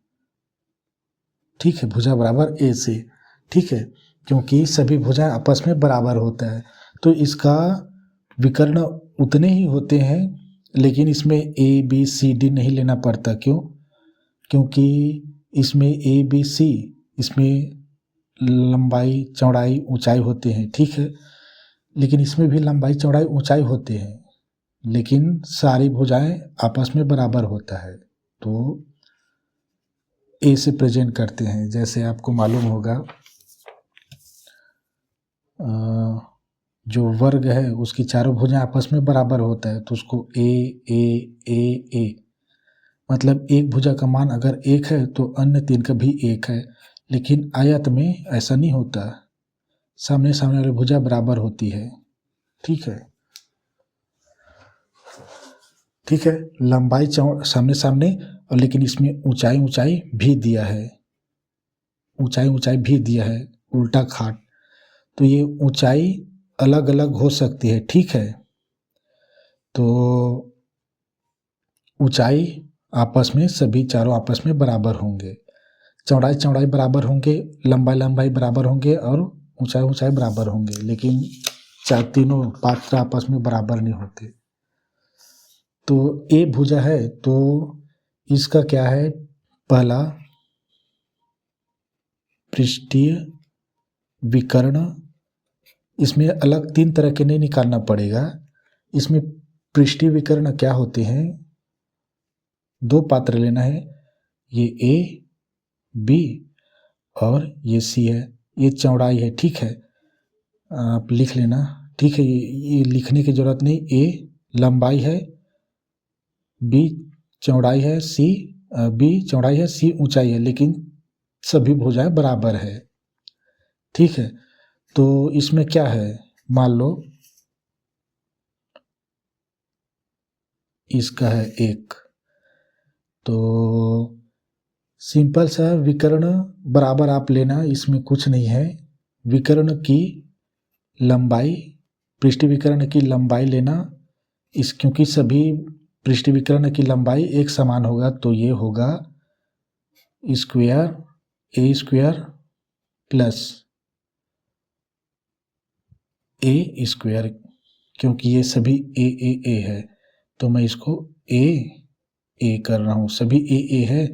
ठीक है, भुजा बराबर ए से, ठीक है, क्योंकि सभी भुजाएं आपस में बराबर होता है, तो इसका विकर्ण उतने ही होते हैं, लेकिन इसमें ए बी सी डी नहीं लेना पड़ता, क्यों, क्योंकि इसमें ए बी सी, इसमें लंबाई चौड़ाई ऊंचाई होते हैं, ठीक है, लेकिन इसमें भी लंबाई चौड़ाई ऊंचाई होते हैं, लेकिन सारी भुजाएं आपस में बराबर होता है, तो ए से प्रेजेंट करते हैं। जैसे आपको मालूम होगा जो वर्ग है उसकी चारों भुजाएं आपस में बराबर होता है, तो उसको ए मतलब एक भुजा का मान अगर एक है तो अन्य तीन का भी एक है। लेकिन आयत में ऐसा नहीं होता, सामने सामने वाली भुजा बराबर होती है। ठीक है, ठीक है। लंबाई सामने सामने, और लेकिन इसमें ऊंचाई ऊंचाई भी दिया है, ऊंचाई ऊंचाई भी दिया है उल्टा खाट। तो ये ऊंचाई अलग अलग हो सकती है। ठीक है, तो ऊंचाई आपस में सभी चारों आपस में बराबर होंगे, चौड़ाई चौड़ाई बराबर होंगे, लंबाई लंबाई बराबर होंगे और ऊंचाई ऊंचाई बराबर होंगे, लेकिन तीनों पात्र आपस में बराबर नहीं होते। तो ए भुजा है तो इसका क्या है, पहला पृष्ठीय विकर्ण, इसमें अलग तीन तरह के नहीं निकालना पड़ेगा। इसमें पृष्ठीय विकर्ण क्या होते हैं, दो पात्र लेना है, ये ए बी और ये सी है, ये चौड़ाई है। ठीक है, आप लिख लेना। ठीक है, ये लिखने की जरूरत नहीं, ए लंबाई है, बी चौड़ाई है, बी चौड़ाई है, सी ऊंचाई है, लेकिन सभी भुजाएं बराबर है। ठीक है, तो इसमें क्या है, मान लो इसका है एक, तो सिंपल सा विकर्ण बराबर आप लेना, इसमें कुछ नहीं है। विकर्ण की लंबाई, पृष्ठीय विकर्ण की लंबाई लेना, इस क्योंकि सभी पृष्ठीय विकर्ण की लंबाई एक समान होगा, तो ये होगा स्क्वायर ए स्क्वायर प्लस ए स्क्वायर, क्योंकि ये सभी ए है, तो मैं इसको ए कर रहा हूँ, सभी ए है।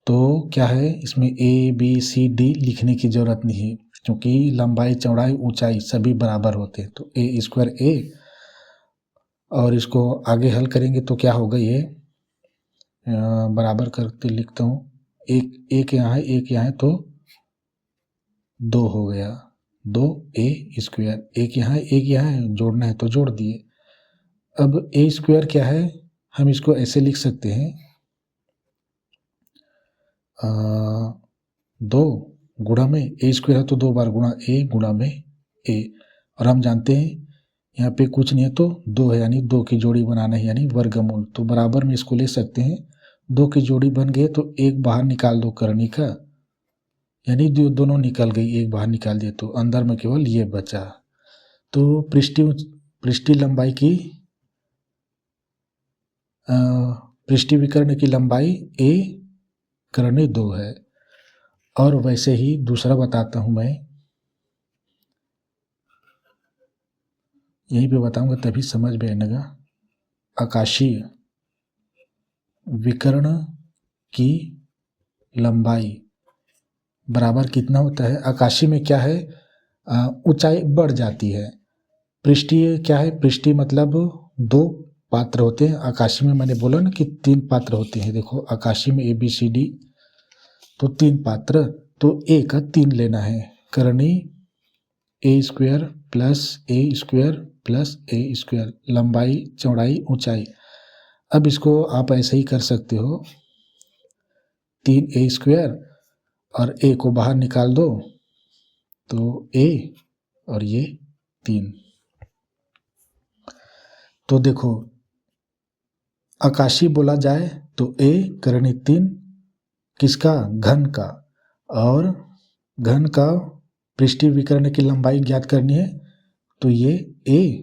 तो क्या है, इसमें ए बी सी डी लिखने की जरूरत नहीं है, क्योंकि लंबाई चौड़ाई ऊंचाई सभी बराबर होते हैं। तो ए स्क्वायर ए, और इसको आगे हल करेंगे तो क्या होगा, ये बराबर करके लिखता हूँ, एक यहाँ है एक यहाँ है, तो दो हो गया, दो ए स्क्वायर, एक यहाँ है एक यहाँ है, जोड़ना है तो जोड़ दिए। अब ए स्क्वायर क्या है, हम इसको ऐसे लिख सकते हैं, 2 गुणा में ए स्क्वायर है तो 2 बार गुणा में ए, और हम जानते हैं यहाँ पे कुछ नहीं है तो 2 है, यानी 2 की जोड़ी बनाना है, यानी वर्गमूल। तो बराबर में इसको ले सकते हैं, 2 की जोड़ी बन गई तो एक बाहर निकाल दो करनी का, यानी दोनों निकल गई, एक बाहर निकाल दिए तो अंदर में केवल ये बचा। तो पृष्ठीय लंबाई की पृष्ठीय विकर्ण की लंबाई ए करनी 2 है। और वैसे ही दूसरा बताता हूं मैं, यहीं पे बताऊंगा तभी समझ में आएगा। आकाशीय विकर्ण की लंबाई बराबर कितना होता है, आकाशीय में क्या है, ऊंचाई बढ़ जाती है। पृष्ठीय क्या है, पृष्ठीय मतलब 2 पात्र होते हैं, आकाशीय में मैंने बोला ना कि 3 पात्र होते हैं। देखो आकाशीय में ए बी सी डी, तो 3 पात्र, तो ए का 3 लेना है, करनी ए स्क्वायर प्लस ए स्क्वायर, लंबाई चौड़ाई ऊंचाई। अब इसको आप ऐसे ही कर सकते हो, 3 ए स्क्वायर और ए को बाहर निकाल दो तो ए और ये 3। तो देखो आकाशीय बोला जाए तो ए करनी 3 किसका, घन का, और घन का पृष्ठीय विकर्ण की लंबाई ज्ञात करनी है, तो ये ए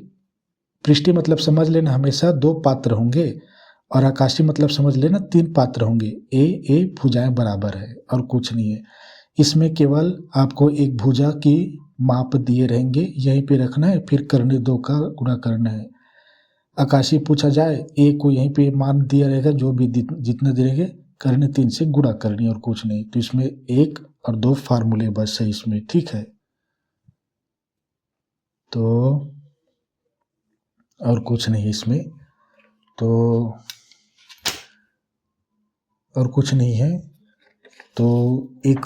पृष्ठीय मतलब समझ लेना हमेशा 2 पात्र होंगे, और आकाशीय मतलब समझ लेना 3 पात्र होंगे। ए भुजाएं बराबर है और कुछ नहीं है। इसमें केवल आपको एक भुजा की माप दिए रहेंगे, यहीं पे रखना है, फिर करनी 2 का गुणा करना है। आकाशीय पूछा जाए, ए को यहीं पे मान दिया रहेगा, जो भी जितना देंगे करने 3 से गुणा करनी, और कुछ नहीं। तो इसमें 1 और 2 फार्मूले बस है इसमें। ठीक है, तो और कुछ नहीं इसमें, तो और कुछ नहीं है। तो एक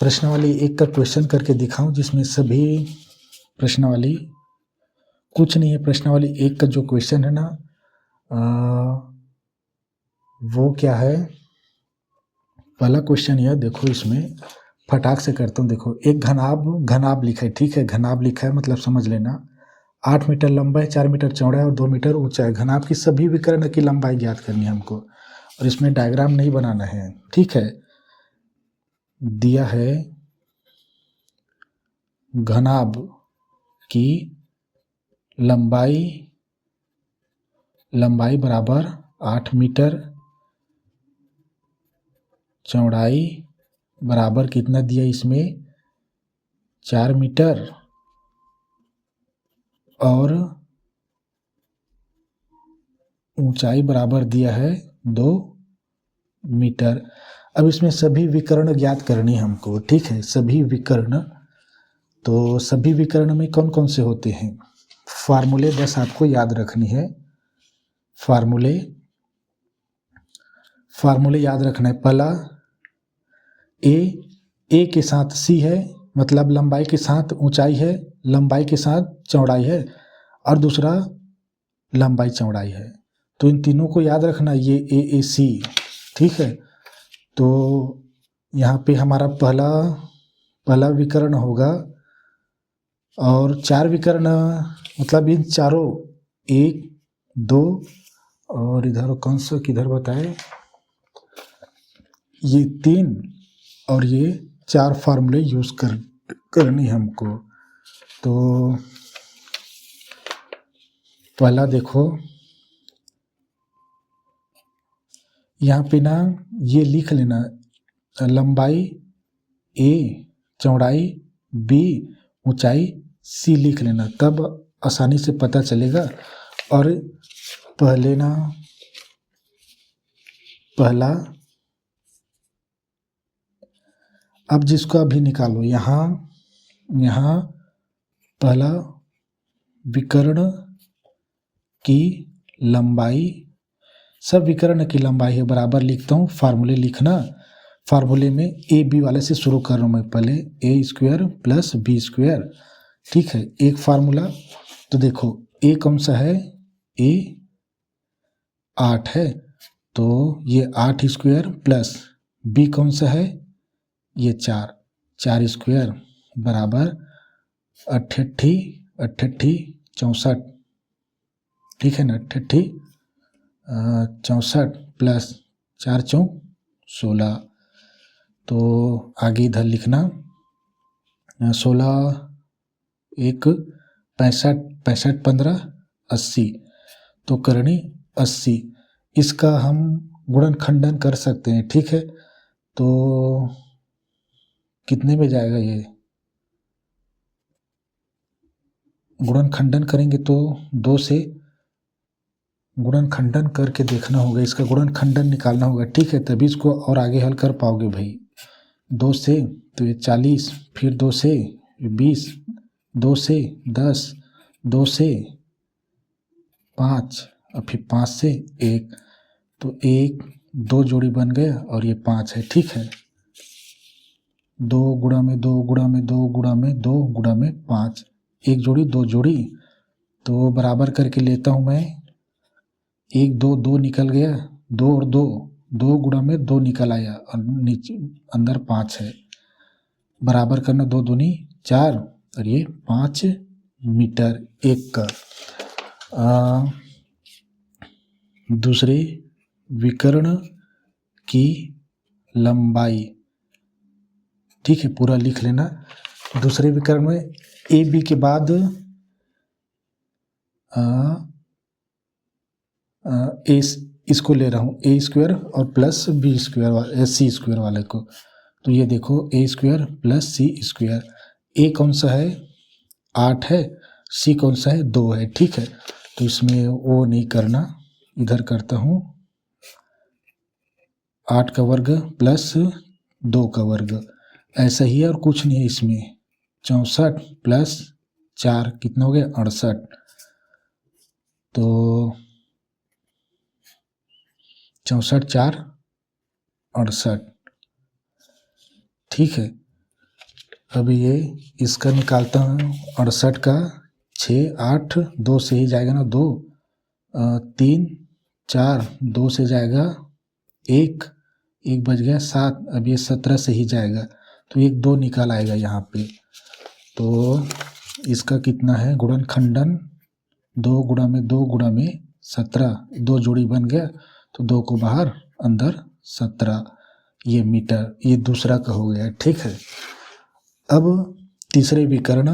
प्रश्नावली 1 का क्वेश्चन करके दिखाऊं जिसमें सभी प्रश्नावली कुछ नहीं है। प्रश्नावली 1 का जो क्वेश्चन है ना वो क्या है, पहला क्वेश्चन यह देखो, इसमें फटाक से करता हूँ। देखो एक घनाभ लिखा है, ठीक है, घनाभ लिखा है मतलब समझ लेना 8 मीटर लंबा है, 4 मीटर चौड़ा है और 2 मीटर ऊंचा है। घनाभ की सभी विकर्ण की लंबाई ज्ञात करनी है हमको, और इसमें डायग्राम नहीं बनाना है, ठीक है। दिया है घनाभ की लंबाई बराबर 8 मीटर, चौड़ाई बराबर कितना दिया इसमें 4 मीटर, और ऊंचाई बराबर दिया है 2 मीटर। अब इसमें सभी विकर्ण ज्ञात करनी है हमको, ठीक है। सभी विकर्ण, तो सभी विकर्ण में कौन कौन से होते हैं, फार्मूले बस आपको याद रखनी है। फार्मूले याद रखना है। पहला ए के साथ सी है, मतलब लंबाई के साथ ऊंचाई है, लंबाई के साथ चौड़ाई है, और दूसरा लंबाई चौड़ाई है। तो इन तीनों को याद रखना, ये ए सी, ठीक है। तो यहाँ पे हमारा पहला विकर्ण होगा, और 4 विकर्ण मतलब इन चारों 1 2 और इधर कौन सा किधर बताए, ये 3 और ये 4 फार्मूले यूज करनी हमको। तो पहला देखो यहाँ पे ना ये लिख लेना, लंबाई ए, चौड़ाई बी, ऊंचाई सी लिख लेना, तब आसानी से पता चलेगा। और पहला अब जिसको अभी निकालो, यहाँ पहला विकर्ण की लंबाई, सब विकर्ण की लंबाई है बराबर लिखता हूँ। फार्मूले लिखना, फार्मूले में ए बी वाले से शुरू कर रहा हूँ मैं, पहले ए स्क्वायर प्लस बी स्क्वायर, ठीक है। एक फार्मूला, तो देखो ए कौन सा है, ए 8 है, तो ये 8 स्क्वायर प्लस बी कौन सा है, ये 4 स्क्वायर बराबर 88 64, ठीक है ना। 88 64 प्लस 4 4 16। तो आगे इधर लिखना 16 1 65 15 80, तो करनी 80। इसका हम गुणनखंडन कर सकते हैं, ठीक है। तो कितने में जाएगा ये, गुणनखंडन करेंगे तो 2 से गुणनखंडन करके देखना होगा, इसका गुणनखंडन निकालना होगा, ठीक है, तभी इसको और आगे हल कर पाओगे भाई। 2 से तो ये 40, फिर 2 से 20, 2 से 10, 2 से 5 और फिर 5 से 1, तो 1 2 जोड़ी बन गया और ये 5 है, ठीक है। 2 गुणा में 2 गुणा में 2 गुणा में 2 गुणा में 5, 1 जोड़ी 2 जोड़ी, तो बराबर करके लेता हूँ मैं, 1 2 2 निकल गया, 2 और 2 गुणा में 2 निकल आया, और नीचे अंदर 5 है, बराबर करना, 2 दूनी 4 और ये 5 मीटर एक का। दूसरे विकर्ण की लंबाई, ठीक है, पूरा लिख लेना। दूसरे विकर्ण में ए बी के बाद इसको ले रहा हूँ, ए स्क्वायर और प्लस बी स्क्वायर सी स्क्वायर वाले को। तो ये देखो ए स्क्वायर प्लस सी स्क्वायर, ए कौन सा है 8 है, सी कौन सा है 2 है, ठीक है। तो इसमें वो नहीं करना, इधर करता हूँ 8 का वर्ग प्लस 2 का वर्ग, ऐसा ही है और कुछ नहीं है इसमें। 64 प्लस 4 कितना हो गया 68, तो 64 4 68, ठीक है। अब ये इसका निकालता हूँ 68 का 6 8 2 से ही जाएगा ना 2 3 4 2 से जाएगा 1 1 बच गया 7। अब ये 17 से ही जाएगा तो 1 2 निकाल आएगा यहाँ पे। तो इसका कितना है गुणनखंडन 2 गुणा में 2 गुणा में 17 2 जोड़ी बन गया तो 2 को बाहर अंदर 17 ये मीटर ये दूसरा का हो गया। ठीक है। अब तीसरे विकर्ण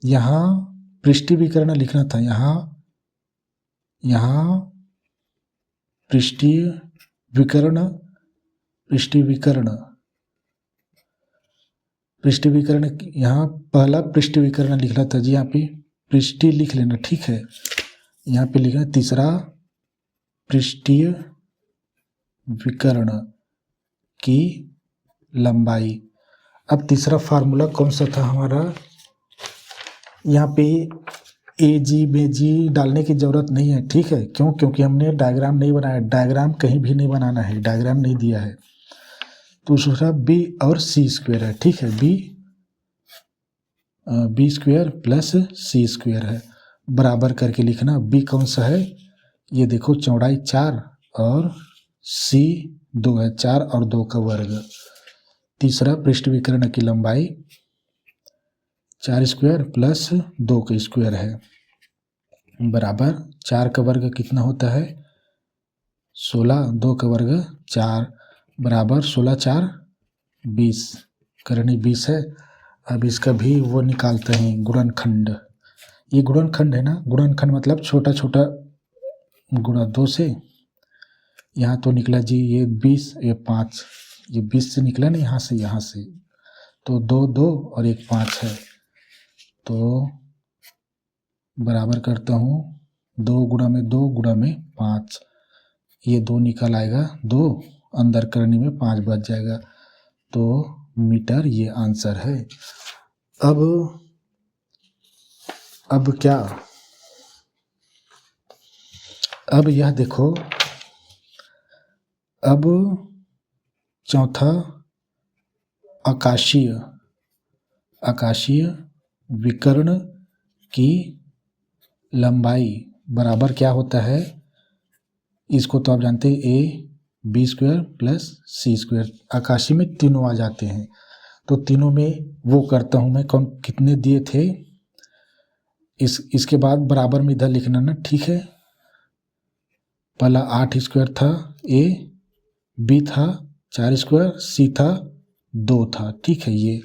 यहाँ पृष्ठीय विकर्ण लिखना था। यहाँ पृष्ठीय विकर्ण यहाँ पहला पृष्ठीय विकर्ण लिखना था जी। यहाँ पे पृष्ठीय लिख लेना। ठीक है। यहाँ पे लिखना तीसरा पृष्ठीय विकर्ण की लंबाई। अब तीसरा फार्मूला कौन सा था हमारा? यहाँ पे ए जी बे जी डालने की ज़रूरत नहीं है। ठीक है। क्यों? क्योंकि हमने डायग्राम नहीं बनाया। डायग्राम कहीं भी नहीं बनाना है, डायग्राम नहीं दिया है। तो दूसरा बी और सी स्क्वायर है। ठीक है। B square plus C square है बराबर करके लिखना। बी कौन सा है? ये देखो चौड़ाई 4 और सी 2 है। 4 और 2 का वर्ग। तीसरा पृष्ठ विकर्ण की लंबाई 4 स्क्वायर प्लस 2 का स्क्वायर है बराबर 4 का वर्ग कितना होता है 16। 2 का वर्ग 4 बराबर 16 4 20 करनी 20 है। अब इसका भी वो निकालते हैं गुणनखंड। ये गुणनखंड है ना। गुणनखंड मतलब छोटा छोटा गुणा 2 से। यहाँ तो निकला जी ये 20 ये 5 ये 20 से निकला ना यहाँ से तो 2 2 और 1 5 है। तो बराबर करता हूँ 2 गुणा में 2 गुणा में 5 ये 2 निकल आएगा 2 अंदर करने में 5 बच जाएगा तो मीटर ये आंसर है। अब क्या? अब यह देखो। अब चौथा आकाशीय विकर्ण की लंबाई बराबर क्या होता है? इसको तो आप जानते हैं A B square plus C square. आकाशीय में तीनों आ जाते हैं तो तीनों में वो करता हूँ मैं। कौन कितने दिए थे इसके बाद बराबर में इधर लिखना ना। ठीक है। पहला 8 स्क्वायर था ए, बी था 4 स्क्वायर, सी था 2 था। ठीक है। ये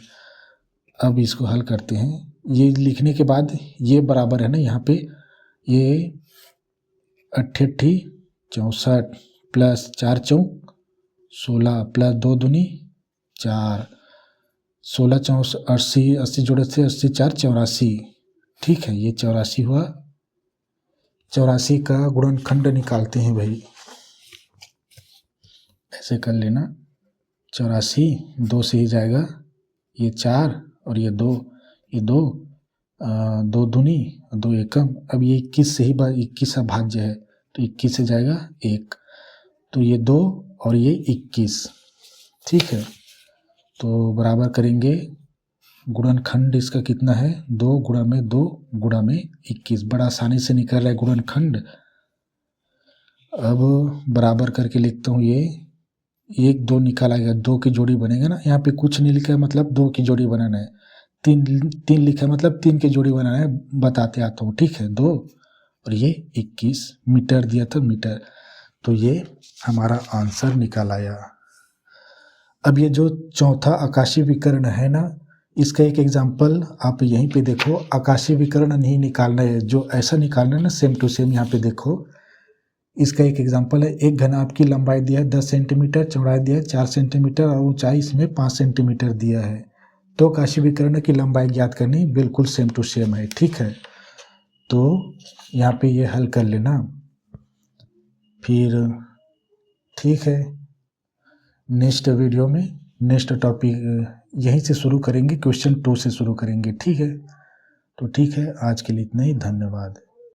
अब इसको हल करते हैं। ये लिखने के बाद ये बराबर है ना यहाँ पे ये 88 64 प्लस 4 चौक 16 प्लस 2 दूनी 4 16 चौक 80 80 जोड़े थे 80 4 84। ठीक है। ये 84 हुआ। 84 का गुणनखंड निकालते हैं भाई। ऐसे कर लेना 84 2 से ही जाएगा ये 4 और ये 2 ये 2 2 दूनी 2 एकम। अब ये 21 से ही 21 अभाज्य है तो 21 से जाएगा 1 तो ये 2 और ये 21। ठीक है। तो बराबर करेंगे गुणनखंड इसका कितना है 2 गुणा में 2 गुणा में 21। बड़ा आसानी से निकल रहा है गुणनखंड। अब बराबर करके लिखता हूँ ये 1 2 निकाल आएगा 2 की जोड़ी बनेगा ना। यहाँ पे कुछ नहीं लिखा है मतलब 2 की जोड़ी बनाना है। 3 लिखा है मतलब 3 की जोड़ी बनाना है। बताते आता हूँ। ठीक है। 2 और ये 21 मीटर दिया था मीटर। तो ये हमारा आंसर निकाल आया। अब ये जो चौथा आकाशीय विकर्ण है ना इसका एक एग्जाम्पल आप यहीं पे देखो। आकाशीय विकर्ण नहीं निकालना है जो ऐसा निकालना है ना सेम टू सेम। यहाँ पे देखो इसका एक एग्जाम्पल है। एक घन आपकी लंबाई दिया है 10 सेंटीमीटर, चौड़ाई दिया है 4 सेंटीमीटर और ऊंचाई इसमें 5 सेंटीमीटर दिया है। तो आकाशीय विकर्ण की लंबाई ज्ञात करनी बिल्कुल सेम टू सेम है। ठीक है। तो यहाँ पे ये हल कर लेना फिर। ठीक है। नेक्स्ट वीडियो में नेक्स्ट टॉपिक यहीं से शुरू करेंगे। क्वेश्चन 2 से शुरू करेंगे। ठीक है। तो ठीक है आज के लिए इतना ही। धन्यवाद।